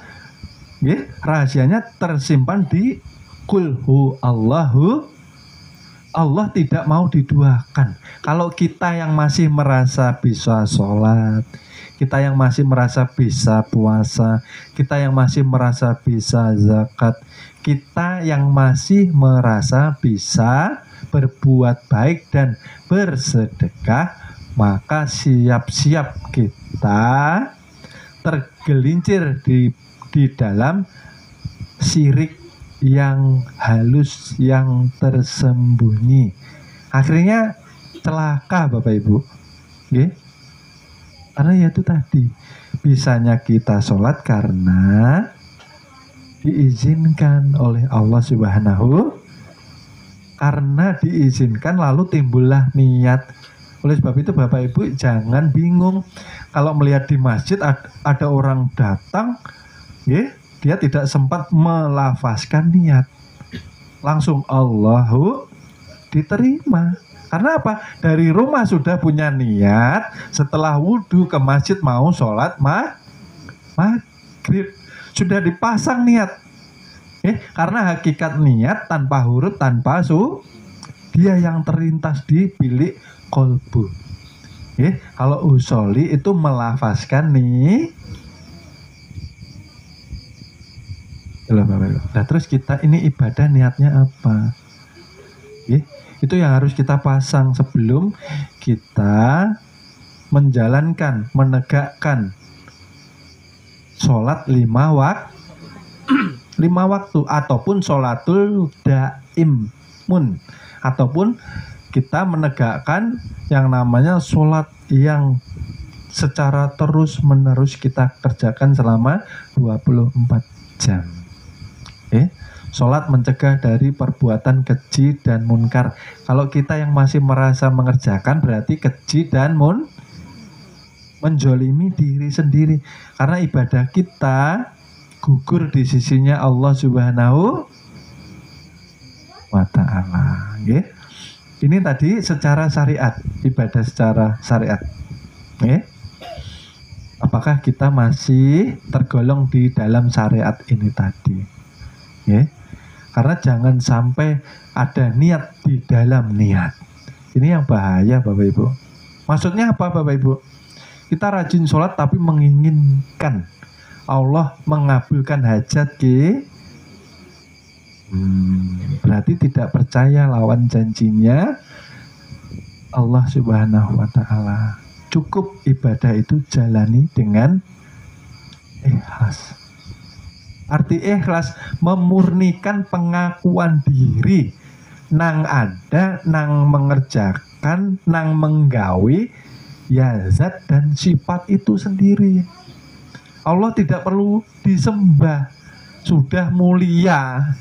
rahasianya tersimpan di kulhu Allahu. Allah tidak mau diduakan. Kalau kita yang masih merasa bisa sholat, kita yang masih merasa bisa puasa, kita yang masih merasa bisa zakat, kita yang masih merasa bisa berbuat baik dan bersedekah, maka siap-siap kita tergelincir di dalam syirik yang halus, yang tersembunyi. Akhirnya celaka Bapak Ibu. Karena ya itu tadi, bisanya kita sholat karena diizinkan oleh Allah Subhanahu. Karena diizinkan lalu timbullah niat. Oleh sebab itu Bapak Ibu jangan bingung kalau melihat di masjid ada orang datang, dia tidak sempat melafazkan niat, langsung Allahu diterima. Karena apa? Dari rumah sudah punya niat, setelah wudhu ke masjid mau sholat maghrib sudah dipasang niat. Karena hakikat niat tanpa huruf, tanpa dia yang terlintas di bilik kolbu. Kalau usoli itu melafazkan nih. Nah, terus kita ini ibadah niatnya apa? Itu yang harus kita pasang sebelum kita menjalankan, menegakkan sholat 5 waktu ataupun sholatul daimun, ataupun kita menegakkan yang namanya sholat yang secara terus menerus kita kerjakan selama 24 jam. Sholat mencegah dari perbuatan keji dan munkar. Kalau kita yang masih merasa mengerjakan, berarti keji dan menjolimi diri sendiri. Karena ibadah kita gugur di sisinya Allah Subhanahu wa ta'ala. Ini tadi secara syariat, ibadah secara syariat. Apakah kita masih tergolong di dalam syariat ini tadi? Karena jangan sampai ada niat di dalam niat. Ini yang bahaya, Bapak Ibu. Maksudnya apa, Bapak Ibu? Kita rajin sholat tapi menginginkan Allah mengabulkan hajat berarti tidak percaya lawan janjinya Allah Subhanahu wa ta'ala. Cukup ibadah itu jalani dengan ikhlas. Arti ikhlas memurnikan pengakuan diri nang ada, nang mengerjakan, nang menggawi ya zat dan sifat itu sendiri. Allah tidak perlu disembah, sudah mulia.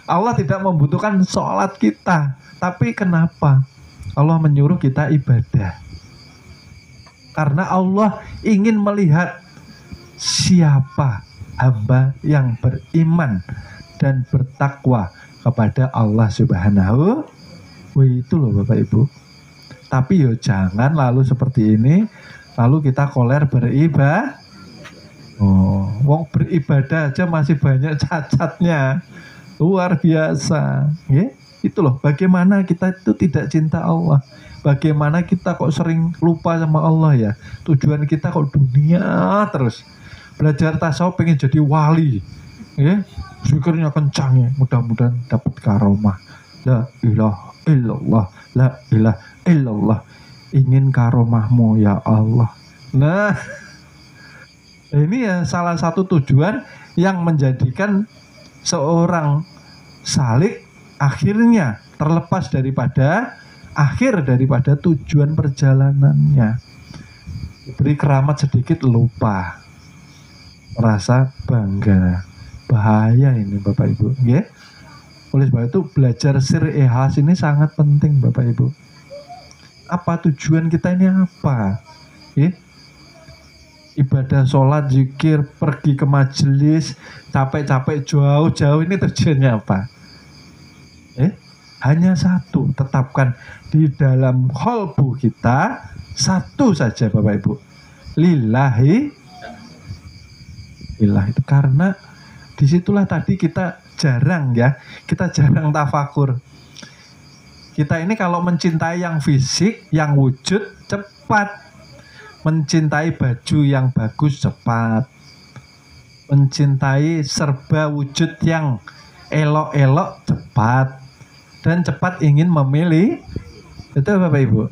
Allah tidak membutuhkan sholat kita. Tapi kenapa Allah menyuruh kita ibadah? Karena Allah ingin melihat siapa hamba yang beriman dan bertakwa kepada Allah Subhanahu wa itu loh Bapak Ibu. Tapi yo jangan lalu seperti ini, lalu kita koler beribadah. Wong beribadah aja masih banyak cacatnya. Luar biasa. Itu loh bagaimana kita itu tidak cinta Allah. Bagaimana kita kok sering lupa sama Allah ya. Tujuan kita kok dunia terus. Belajar tasawuf pengen jadi wali, zikirnya kencang ya, mudah-mudahan dapat karomah. La ilaha illallah, la ilaha illallah. Ingin karomahmu ya Allah. Nah, ini ya salah satu tujuan yang menjadikan seorang salik akhirnya terlepas daripada tujuan perjalanannya. Beri keramat sedikit lupa. Rasa bangga, bahaya ini Bapak Ibu. Oleh sebab itu belajar sir ikhlas ini sangat penting Bapak Ibu. Apa tujuan kita ini apa? Ibadah sholat, zikir, pergi ke majelis, capek-capek jauh-jauh ini tujuannya apa? Hanya satu, tetapkan di dalam qalbu kita satu saja Bapak Ibu. Lillahi itu karena disitulah tadi kita jarang tafakur. Kita ini kalau mencintai yang fisik, yang wujud cepat, mencintai baju yang bagus cepat, mencintai serba wujud yang elok-elok cepat, dan cepat ingin memilih. Itu Bapak Ibu.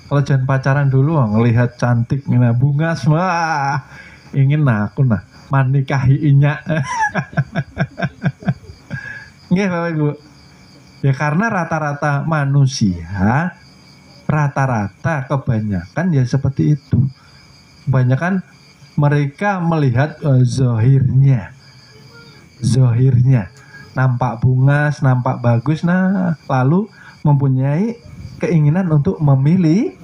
Kalau jangan pacaran dulu, ngelihat cantik, bunga semua, ingin aku manikahi inyak. Nggih Bapak Ibu. Ya karena rata-rata manusia, rata-rata kebanyakan ya seperti itu. Kebanyakan mereka melihat zohirnya, nampak bungas, nampak bagus, lalu mempunyai keinginan untuk memilih.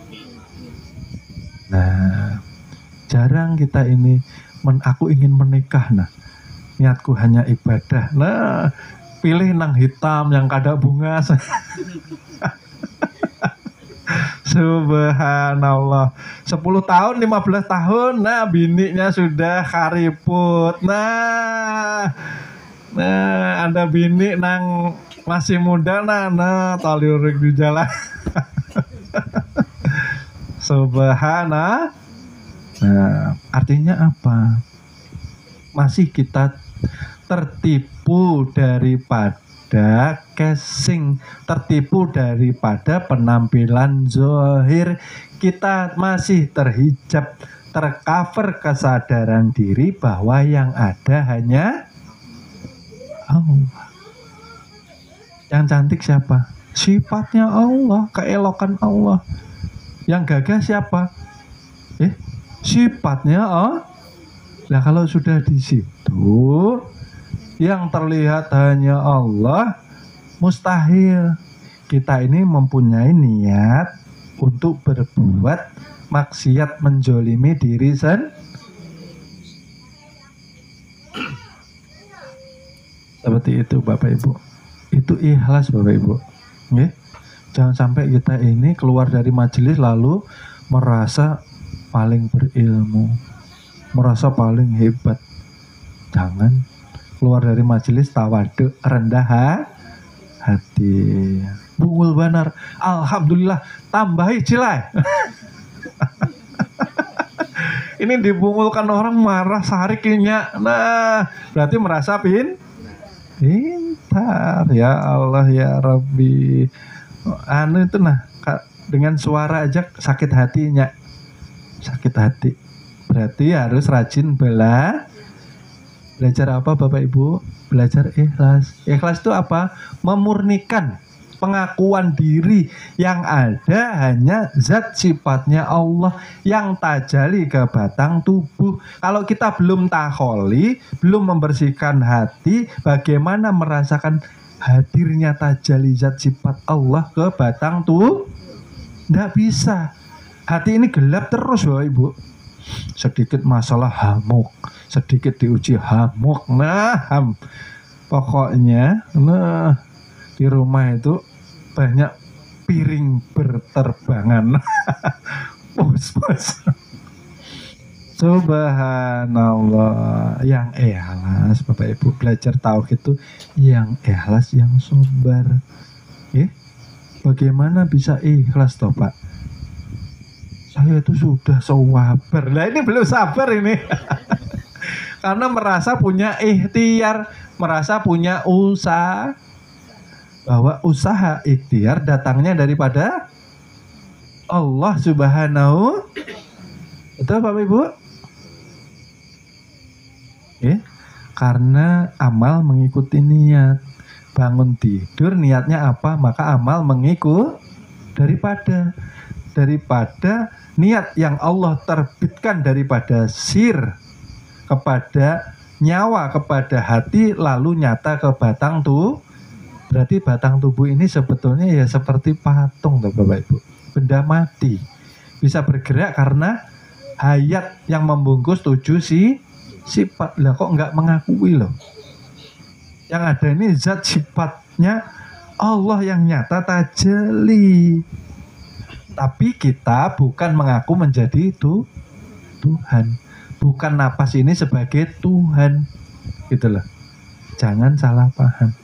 Jarang kita ini aku ingin menikah, niatku hanya ibadah. Pilih nang hitam yang kada bunga. Subhanallah. 10 tahun, 15 tahun, biniknya sudah kariput. Nah, Anda bini nang masih muda nah tali urik di jalan. Subhanallah. Nah, artinya apa? Masih kita tertipu daripada casing, tertipu daripada penampilan zahir. Kita masih terhijab, tercover kesadaran diri bahwa yang ada hanya Allah. Yang cantik siapa? Sifatnya Allah, keelokan Allah. Yang gagah siapa? Sifatnya Allah. Nah, kalau sudah di situ yang terlihat hanya Allah, mustahil kita ini mempunyai niat untuk berbuat maksiat, menjolimi diri sendiri. Seperti itu Bapak Ibu. Itu ikhlas Bapak Ibu. Nggih. Jangan sampai kita ini keluar dari majelis lalu merasa paling berilmu, merasa paling hebat. Jangan keluar dari majelis tawaduk, rendah hati. Bungul benar. Alhamdulillah, tambahi cilai. Ini dibungulkan orang marah seharinya. Nah, berarti merasa pintar. Ya Allah ya Rabbi. Anu itu nah, dengan suara aja sakit hatinya. Sakit hati. Berarti harus rajin belajar apa Bapak Ibu? Belajar ikhlas. Ikhlas itu apa? Memurnikan pengakuan diri yang ada hanya zat sifatnya Allah yang tajali ke batang tubuh. Kalau kita belum takholi, belum membersihkan hati, bagaimana merasakan hadirnya tajali zat sifat Allah ke batang tubuh? Tidak bisa. Hati ini gelap terus Bapak Ibu. Sedikit masalah hamuk, sedikit diuji hamuk. Pokoknya di rumah itu banyak piring berterbangan. Bos. Subhanallah. Yang ikhlas Bapak Ibu, belajar tauhid itu yang ikhlas, yang sabar. Bagaimana bisa ikhlas toh Pak? Saya itu sudah sabar. Nah ini belum sabar ini. Karena merasa punya ikhtiar, merasa punya usaha. Bahwa usaha ikhtiar datangnya daripada Allah Subhanahu. Betul Bapak Ibu? Karena amal mengikuti niat. Bangun tidur niatnya apa? Maka amal mengikut daripada niat yang Allah terbitkan daripada sir kepada nyawa, kepada hati, lalu nyata ke batang tubuh. Berarti batang tubuh ini sebetulnya ya seperti patung tuh Bapak Ibu. Benda mati. Bisa bergerak karena hayat yang membungkus 7 sifat. Lah kok nggak mengakui loh. Yang ada ini zat sifatnya Allah yang nyata tajalli. Tapi kita bukan mengaku menjadi Tuhan. Bukan napas ini sebagai Tuhan. Gitu loh. Jangan salah paham.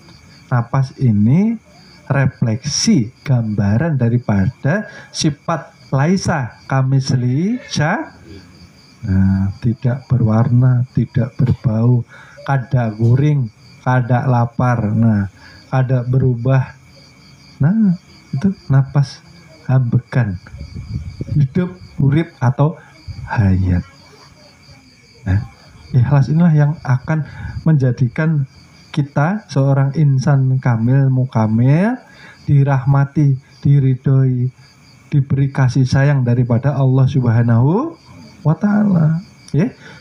Napas ini refleksi, gambaran daripada sifat laisa kamisli syah. Nah, tidak berwarna, tidak berbau, kada guring, kada lapar, nah, kada berubah. Nah, itu napas ambekan, hidup, urip atau hayat. Nah, ikhlas inilah yang akan menjadikan kita seorang insan kamil mukamil, dirahmati, diridhoi, diberi kasih sayang daripada Allah Subhanahu wa ta'ala.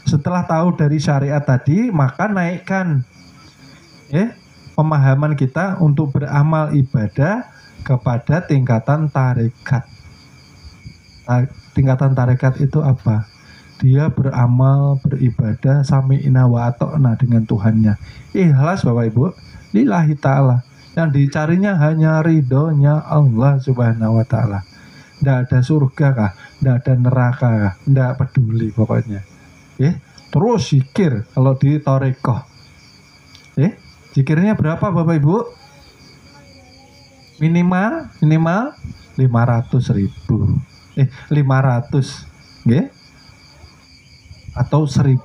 Setelah tahu dari syariat tadi, maka naikkan pemahaman kita untuk beramal ibadah kepada tingkatan tarekat. Tingkatan tarekat itu apa? Dia beramal, beribadah sami'na wa ata'na dengan Tuhannya. Ikhlas Bapak Ibu, lillahi ta'ala. Yang dicarinya hanya ridhonya Allah Subhanahu wa ta'ala. Tidak ada surga kah? Tidak ada neraka kah? Tidak peduli pokoknya. Terus zikir kalau di tarekoh. Zikirnya berapa Bapak Ibu? Minimal 500.000. 500, nggih? Atau 1.000.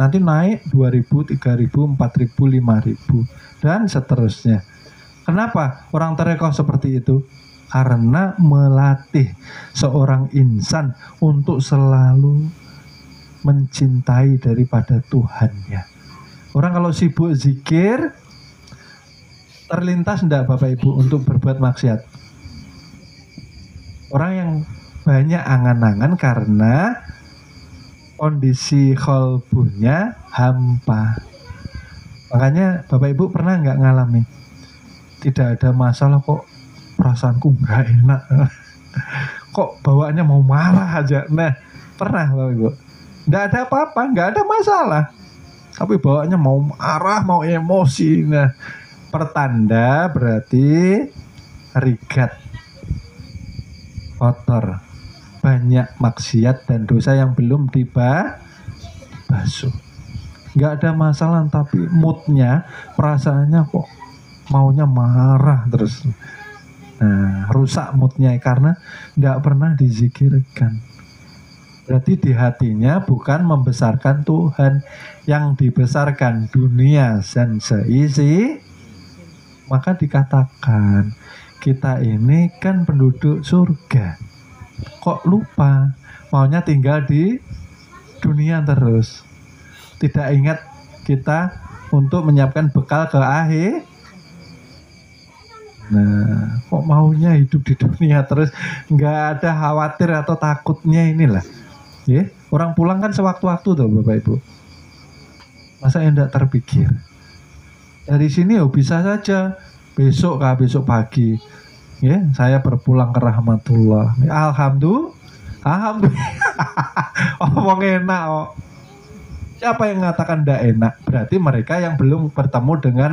Nanti naik 2.000, 3.000, 4.000, 5.000 dan seterusnya. Kenapa orang tarekat seperti itu? Karena melatih seorang insan untuk selalu mencintai daripada Tuhannya. Orang kalau sibuk zikir, terlintas enggak Bapak Ibu untuk berbuat maksiat? Orang yang banyak angan-angan karena kondisi qalbunya hampa. Makanya Bapak Ibu pernah enggak ngalami? Tidak ada masalah kok perasaanku enggak enak. Kok bawaannya mau marah aja. Nah, pernah Bapak Ibu? Enggak ada apa-apa, enggak ada masalah. Tapi bawaannya mau marah, mau emosi. Nah, pertanda berarti rigat, kotor, banyak maksiat dan dosa yang belum dibasuh. Nggak ada masalah, tapi moodnya, perasaannya kok maunya marah terus. Nah, rusak moodnya karena nggak pernah dizikirkan. Berarti di hatinya bukan membesarkan Tuhan, yang dibesarkan dunia dan seisi. Maka dikatakan kita ini kan penduduk surga, kok lupa maunya tinggal di dunia terus, tidak ingat kita untuk menyiapkan bekal ke akhir. Nah, kok maunya hidup di dunia terus, nggak ada khawatir atau takutnya inilah. Ya, orang pulang kan sewaktu-waktu tuh Bapak Ibu. Masa enggak terpikir? Dari sini bisa saja besok pagi, ya, saya berpulang ke rahmatullah. Alhamdulillah. Omong enak kok. Siapa yang mengatakan enggak enak? Berarti mereka yang belum bertemu dengan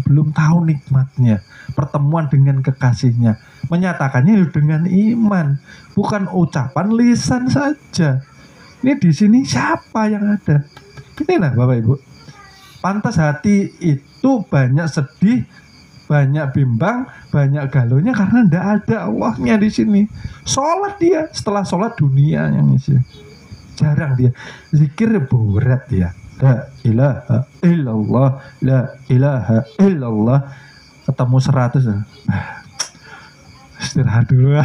belum tahu nikmatnya pertemuan dengan kekasihnya. Menyatakannya dengan iman, bukan ucapan lisan saja. Ini di sini siapa yang ada? Inilah Bapak Ibu. Pantas hati itu banyak sedih, banyak bimbang, banyak galonya karena tidak ada Allahnya di sini. Sholat dia, setelah sholat dunia yang isi. Jarang dia zikir, berat dia. La ilaha illallah, la ilaha illallah. Ketemu 100, istirahat dulu.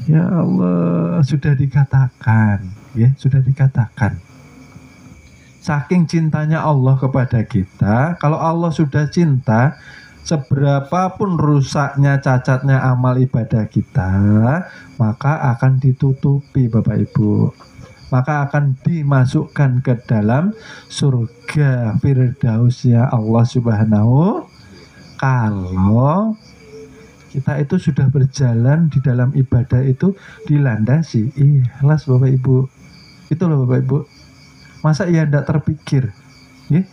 Ya Allah, sudah dikatakan, ya, sudah dikatakan. Saking cintanya Allah kepada kita, kalau Allah sudah cinta, seberapapun rusaknya, cacatnya amal ibadah kita, maka akan ditutupi Bapak Ibu. Maka akan dimasukkan ke dalam surga Firdausnya Allah Subhanahu. Kalau kita itu sudah berjalan di dalam ibadah itu dilandasi ikhlas Bapak Ibu. Itu loh Bapak Ibu. Masa ia tidak terpikir, ya?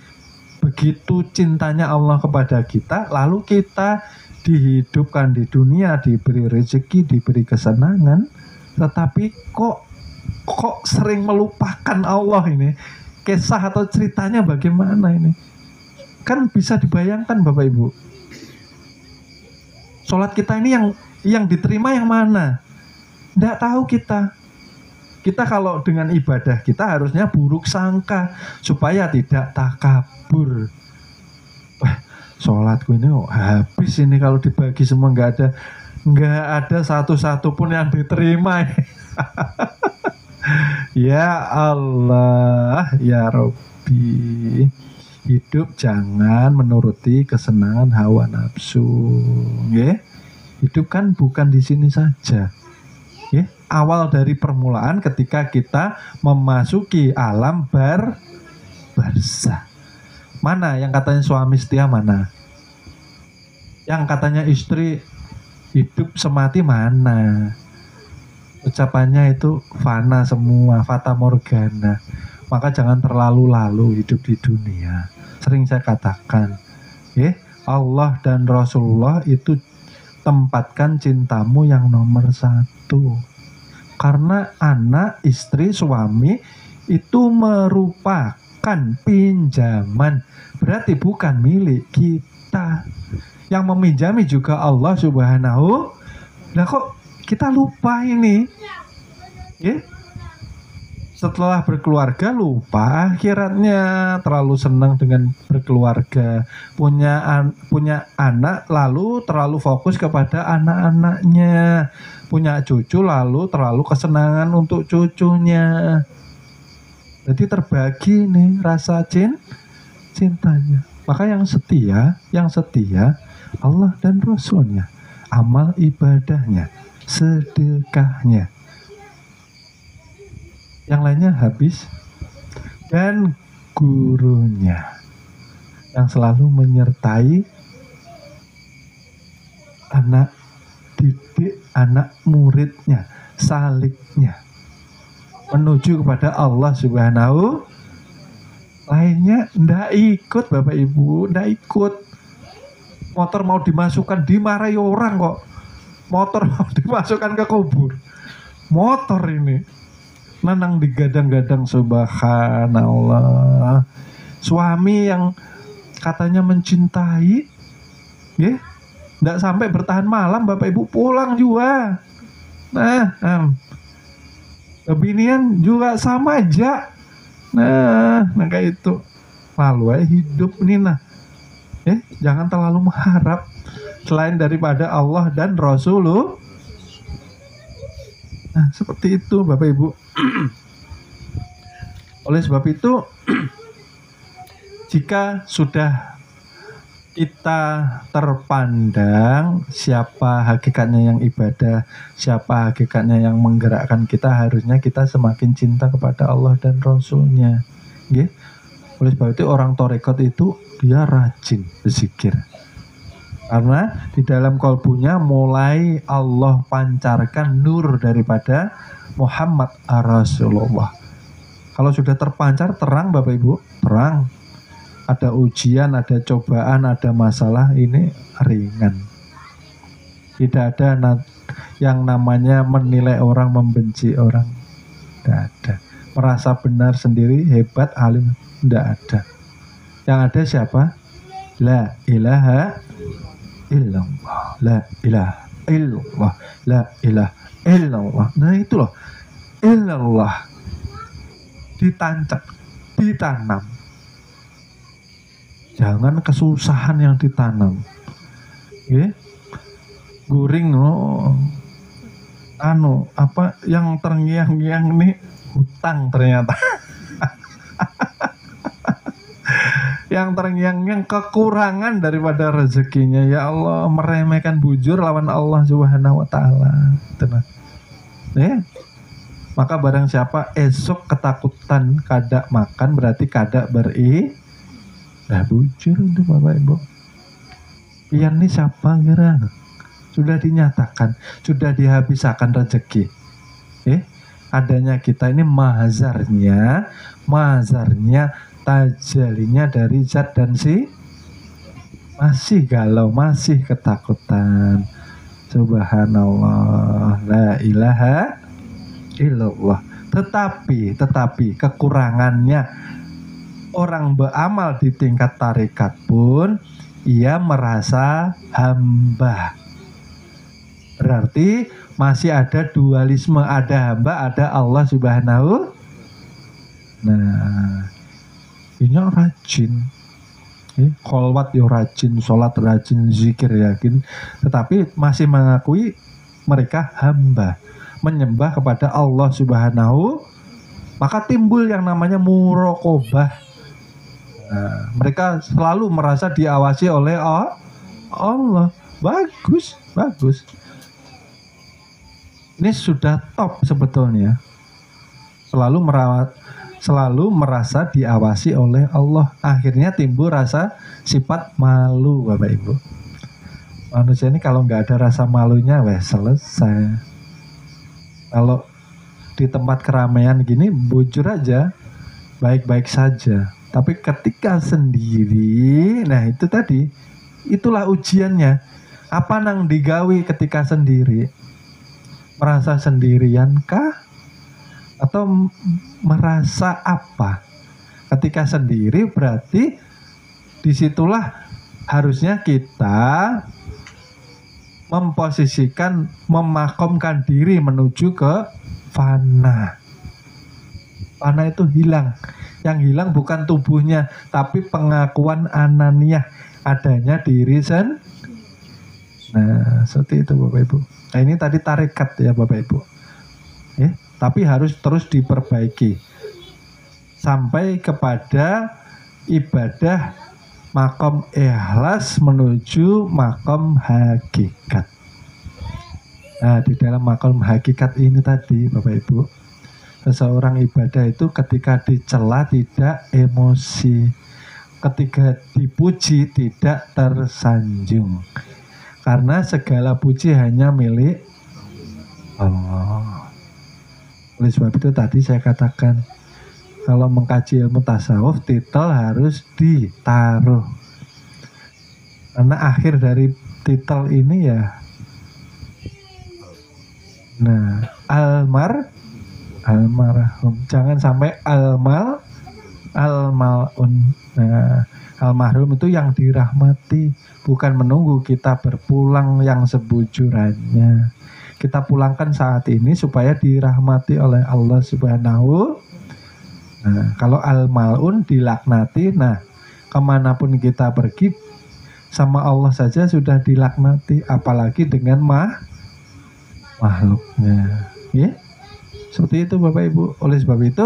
Begitu cintanya Allah kepada kita, lalu kita dihidupkan di dunia, diberi rezeki, diberi kesenangan, tetapi kok sering melupakan Allah ini. Kisah atau ceritanya bagaimana ini? Kan bisa dibayangkan Bapak Ibu. Sholat kita ini yang diterima yang mana? Tidak tahu kita. Kita kalau dengan ibadah kita harusnya buruk sangka supaya tidak takabur. Wah, sholatku ini habis ini kalau dibagi semua nggak ada satu-satu pun yang diterima. Ya Allah, ya Rabbi, hidup jangan menuruti kesenangan hawa nafsu, ya. Hidup kan bukan di sini saja. Ya, awal dari permulaan ketika kita memasuki alam barzah. Mana yang katanya suami setia, mana? Yang katanya istri hidup semati, mana? Ucapannya itu fana semua, fata morgana. Maka jangan terlalu-lalu hidup di dunia. Sering saya katakan, ya, Allah dan Rasulullah itu tempatkan cintamu yang nomor 1. Karena anak, istri, suami itu merupakan bukan pinjaman, berarti bukan milik kita. Yang meminjami juga Allah Subhanahu. Nah kok kita lupa ini? Setelah berkeluarga lupa akhiratnya, terlalu senang dengan berkeluarga, punya anak lalu terlalu fokus kepada anak-anaknya, punya cucu lalu terlalu kesenangan untuk cucunya. Jadi terbagi nih rasa cintanya. Maka yang setia Allah dan Rasulnya, amal ibadahnya, sedekahnya. Yang lainnya habis. Dan gurunya yang selalu menyertai anak didik, anak muridnya, saliknya menuju kepada Allah Subhanahu. Lainnya ndak ikut, Bapak Ibu, ndak ikut. Motor mau dimasukkan, dimarahi orang kok. Motor mau dimasukkan ke kubur. Motor ini nanang digadang-gadang, subhanallah. Suami yang katanya mencintai, ndak sampai bertahan malam, Bapak Ibu, pulang juga. Nah, kebinian juga sama aja. Nah kayak itu. Lalu hidup nih jangan terlalu mengharap selain daripada Allah dan Rasulullah. Nah, seperti itu Bapak Ibu. Oleh sebab itu, jika sudah kita terpandang siapa hakikatnya yang ibadah, siapa hakikatnya yang menggerakkan kita, harusnya kita semakin cinta kepada Allah dan Rasulnya. Oleh sebab itu orang torekot itu dia rajin berzikir, karena di dalam kolbunya mulai Allah pancarkan nur daripada Muhammad Rasulullah. Kalau sudah terpancar terang Bapak Ibu, terang. Ada ujian, ada cobaan, ada masalah, ini ringan. Tidak ada yang namanya menilai orang, membenci orang. Tidak ada. Merasa benar sendiri, hebat, alim, tidak ada. Yang ada siapa? La ilaha illallah, la ilaha illallah, la ilaha illallah. Nah itu loh, illallah ditancap, ditanam. Jangan kesusahan yang ditanam. Guring yang terngiang-ngiang nih hutang ternyata. Yang terngiang-ngiang kekurangan daripada rezekinya. Ya Allah, meremehkan bujur lawan Allah Subhanahu wa taala. Maka barang siapa esok ketakutan kada makan, berarti kada bujur itu Bapak Ibu. Pian ini siapa kira? Sudah dinyatakan, sudah dihabiskan rezeki. Adanya kita ini mazarnya tajalinya dari zat dan masih galau, masih ketakutan. Subhanallah, la ilaha illallah. Tetapi kekurangannya, orang beramal di tingkat tarekat pun ia merasa hamba. Berarti masih ada dualisme, ada hamba, ada Allah Subhanahu. Nah, ini rajin, kholwat ya rajin, sholat rajin, zikir yakin, tetapi masih mengakui mereka hamba, menyembah kepada Allah Subhanahu. Maka timbul yang namanya muraqabah. Nah, mereka selalu merasa diawasi oleh Allah. Bagus. Ini sudah top sebetulnya. Selalu merasa diawasi oleh Allah. Akhirnya timbul rasa sifat malu, Bapak Ibu. Manusia ini kalau nggak ada rasa malunya, selesai. Kalau di tempat keramaian gini, bujur aja, baik-baik saja. Tapi ketika sendiri, nah itu tadi, itulah ujiannya. Apa nang digawi ketika sendiri? Merasa sendirian kah? Atau merasa apa Ketika sendiri berarti disitulah harusnya kita memposisikan, memakomkan diri menuju ke fana. Fana itu hilang. Yang hilang bukan tubuhnya, tapi pengakuan ananiyah, adanya diri sendiri. Nah, seperti itu Bapak Ibu. Nah, ini tadi tarekat ya Bapak Ibu. Tapi harus terus diperbaiki sampai kepada ibadah makom ikhlas menuju makom hakikat. Nah, di dalam makom hakikat ini tadi Bapak Ibu, seseorang ibadah itu ketika dicela tidak emosi, ketika dipuji tidak tersanjung, karena segala puji hanya milik Allah. Oleh sebab itu tadi saya katakan, kalau mengkaji ilmu tasawuf, titel harus ditaruh. Karena akhir dari titel ini ya, nah, almarhum. Jangan sampai almalun. Nah, almarhum itu yang dirahmati, bukan menunggu kita berpulang yang sebujurannya. Kita pulangkan saat ini supaya dirahmati oleh Allah Subhanahu. Nah, kalau al-mal'un dilaknati, nah kemanapun kita pergi sama Allah saja sudah dilaknati, apalagi dengan makhluknya. Ya, seperti itu Bapak Ibu. Oleh sebab itu,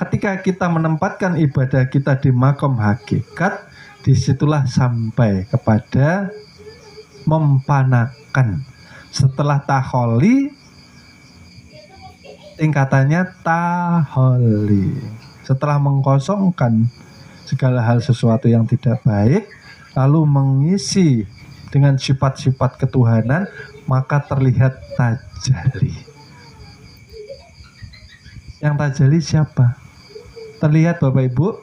ketika kita menempatkan ibadah kita di makom hakikat, disitulah sampai kepada mempanakan. Setelah taholi, tingkatannya taholi. Setelah mengkosongkan segala hal sesuatu yang tidak baik, lalu mengisi dengan sifat-sifat ketuhanan, maka terlihat tajalli. Yang tajalli siapa? Terlihat Bapak Ibu,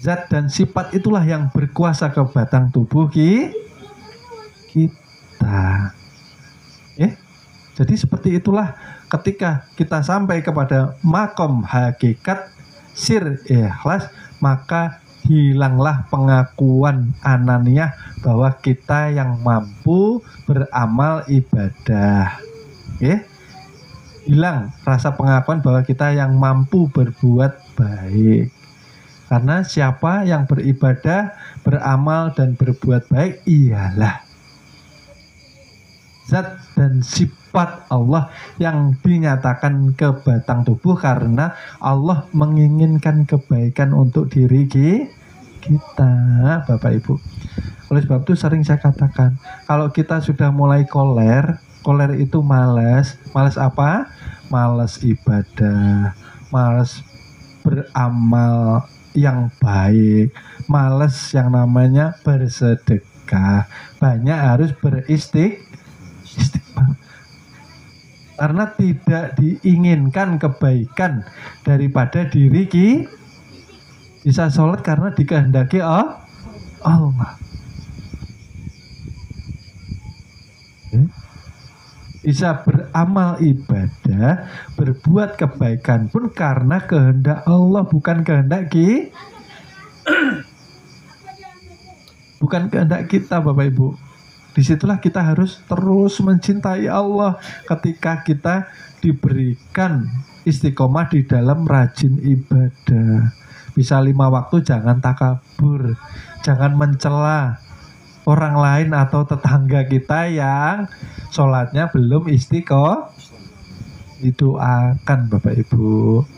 zat dan sifat itulah yang berkuasa ke batang tubuh kita. Jadi seperti itulah ketika kita sampai kepada makom hakikat sir ikhlas, maka hilanglah pengakuan ananiyah bahwa kita yang mampu beramal ibadah. Hilang rasa pengakuan bahwa kita yang mampu berbuat baik. Karena siapa yang beribadah, beramal dan berbuat baik ialah zat dan sifat Allah yang dinyatakan ke batang tubuh, karena Allah menginginkan kebaikan untuk diri kita, Bapak Ibu. Oleh sebab itu sering saya katakan, kalau kita sudah mulai koler itu malas apa? Malas ibadah, malas beramal yang baik, malas yang namanya bersedekah, banyak harus beristighfar. Karena tidak diinginkan kebaikan daripada diri kita. Bisa sholat karena dikehendaki Allah. Bisa beramal ibadah, berbuat kebaikan pun karena kehendak Allah, bukan kehendak kita. Bukan kehendak kita Bapak Ibu. Disitulah kita harus terus mencintai Allah ketika kita diberikan istiqomah di dalam rajin ibadah. Bisa 5 waktu, jangan takabur, jangan mencela orang lain atau tetangga kita yang sholatnya belum istiqomah. Didoakan Bapak Ibu,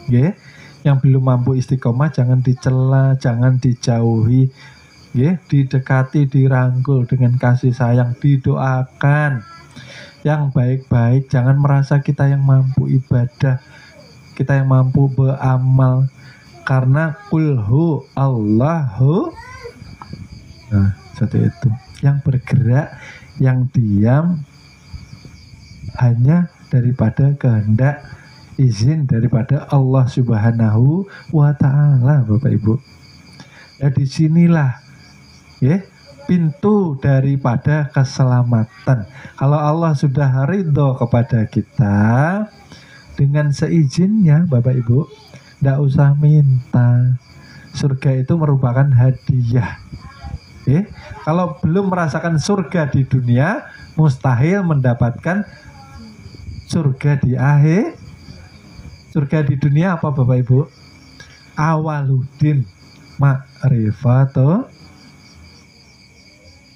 yang belum mampu istiqomah jangan dicela, jangan dijauhi. Didekati, dirangkul dengan kasih sayang, didoakan yang baik-baik. Jangan merasa kita yang mampu ibadah, kita yang mampu beramal, karena kulhu Allahu. Nah, seperti itu. Yang bergerak, yang diam, hanya daripada kehendak izin daripada Allah Subhanahu wa Ta'ala, Bapak Ibu. Ya, disinilah pintu daripada keselamatan. Kalau Allah sudah ridho kepada kita dengan seizinnya Bapak Ibu, Nggak usah minta. Surga itu merupakan hadiah. Kalau belum merasakan surga di dunia, mustahil mendapatkan surga di akhir. Surga di dunia apa Bapak Ibu? Awaludin ma'rifato.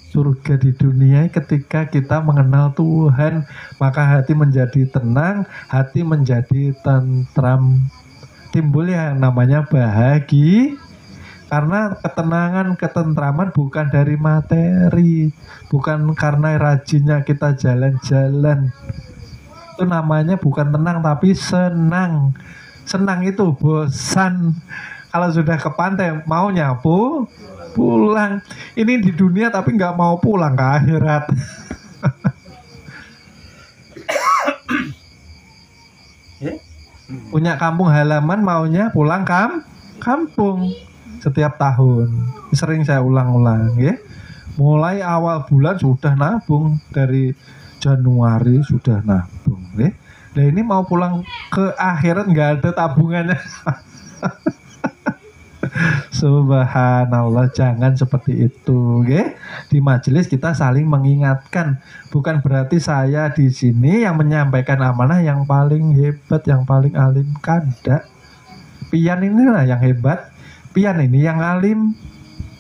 Surga di dunia ketika kita mengenal Tuhan, maka hati menjadi tenang, hati menjadi tentram. Timbul yang namanya bahagia. Karena ketenangan, ketentraman bukan dari materi, bukan karena rajinnya kita jalan-jalan. Itu namanya bukan tenang tapi senang. Senang itu bosan. Kalau sudah ke pantai mau nyapu, pulang. Ini di dunia tapi nggak mau pulang ke akhirat. Punya kampung halaman maunya pulang kampung. Setiap tahun sering saya ulang-ulang ya. Mulai awal bulan sudah nabung, dari Januari sudah nabung ya. Nah ini mau pulang ke akhirat nggak ada tabungannya. Subhanallah, jangan seperti itu ya. Di majelis kita saling mengingatkan. Bukan berarti saya di sini yang menyampaikan amanah yang paling hebat, yang paling alim. Kada. Pian inilah yang hebat. Pian ini yang alim,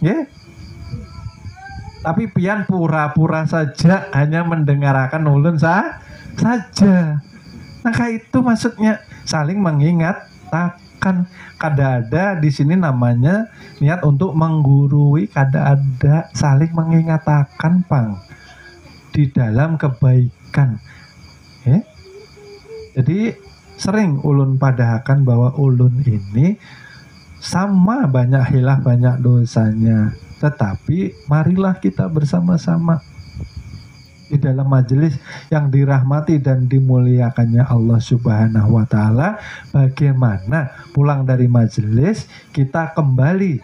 ya. Tapi pian pura-pura saja, hanya mendengarkan ulun saja. Nah, itu maksudnya saling mengingatkan. Kada ada di sini namanya niat untuk menggurui, kada ada saling mengingatkan pang di dalam kebaikan. Ya. Jadi sering ulun padahakan bahwa ulun ini sama banyak hilah banyak dosanya, tetapi marilah kita bersama-sama di dalam majelis yang dirahmati dan dimuliakannya Allah Subhanahu wa Ta'ala. Bagaimana pulang dari majelis kita kembali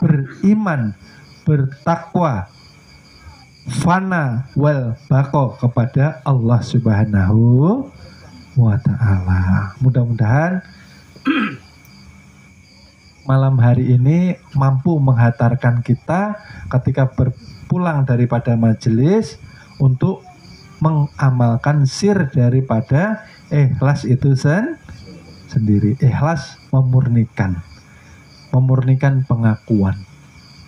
beriman, bertakwa, fana wal bako kepada Allah Subhanahu wa Ta'ala. Mudah-mudahan malam hari ini mampu menghantarkan kita ketika berpulang daripada majelis untuk mengamalkan sir daripada ikhlas itu sendiri. Ikhlas memurnikan pengakuan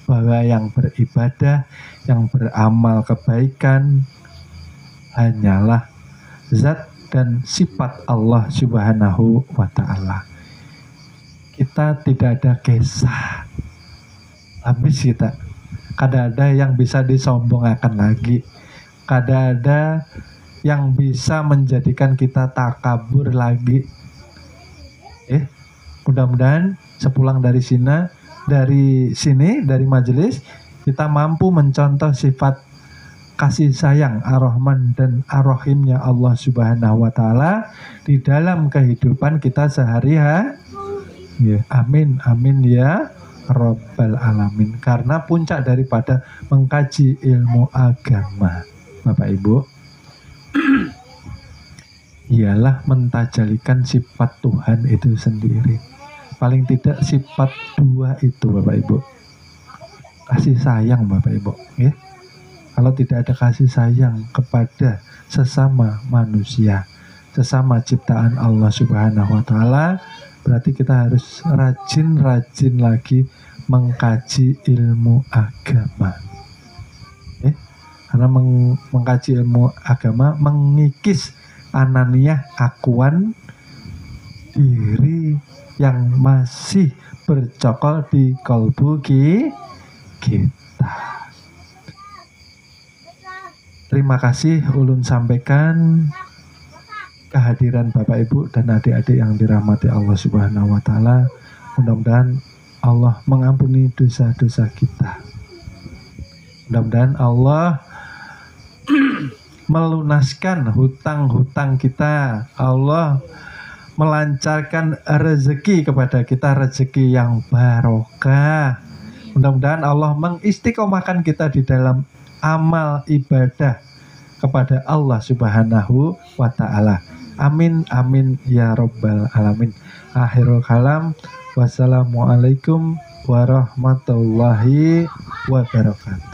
bahwa yang beribadah, yang beramal kebaikan hanyalah zat dan sifat Allah Subhanahu wa Ta'ala. Kita tidak ada kisah, habis kita. Kada ada yang bisa disombongkan lagi, kada ada yang bisa menjadikan kita takabur lagi. Mudah-mudahan sepulang dari sini majelis kita mampu mencontoh sifat kasih sayang Ar-Rahman dan Ar-Rahimnya Allah Subhanahu wa Ta'ala di dalam kehidupan kita sehari-hari. Ya, amin amin ya Rabbal alamin. Karena puncak daripada mengkaji ilmu agama, Bapak Ibu, ialah mentajalikan sifat Tuhan itu sendiri. Paling tidak sifat dua itu, Bapak Ibu. Kasih sayang, Bapak Ibu, ya. Kalau tidak ada kasih sayang kepada sesama manusia, sesama ciptaan Allah Subhanahu wa Ta'ala, berarti kita harus rajin-rajin lagi mengkaji ilmu agama. Karena mengkaji ilmu agama mengikis ananiyah, akuan diri yang masih bercokol di kalbu kita. Terima kasih ulun sampaikan kehadiran Bapak Ibu dan adik-adik yang dirahmati Allah Subhanahu wa Ta'ala. Mudah-mudahan Allah mengampuni dosa-dosa kita. Mudah-mudahan Allah melunaskan hutang-hutang kita. Allah melancarkan rezeki kepada kita, rezeki yang barokah. Mudah-mudahan Allah mengistiqomahkan kita di dalam amal ibadah kepada Allah Subhanahu wa Ta'ala. Amin amin ya Rabbal alamin. Akhirul kalam, wassalamualaikum warahmatullahi wabarakatuh.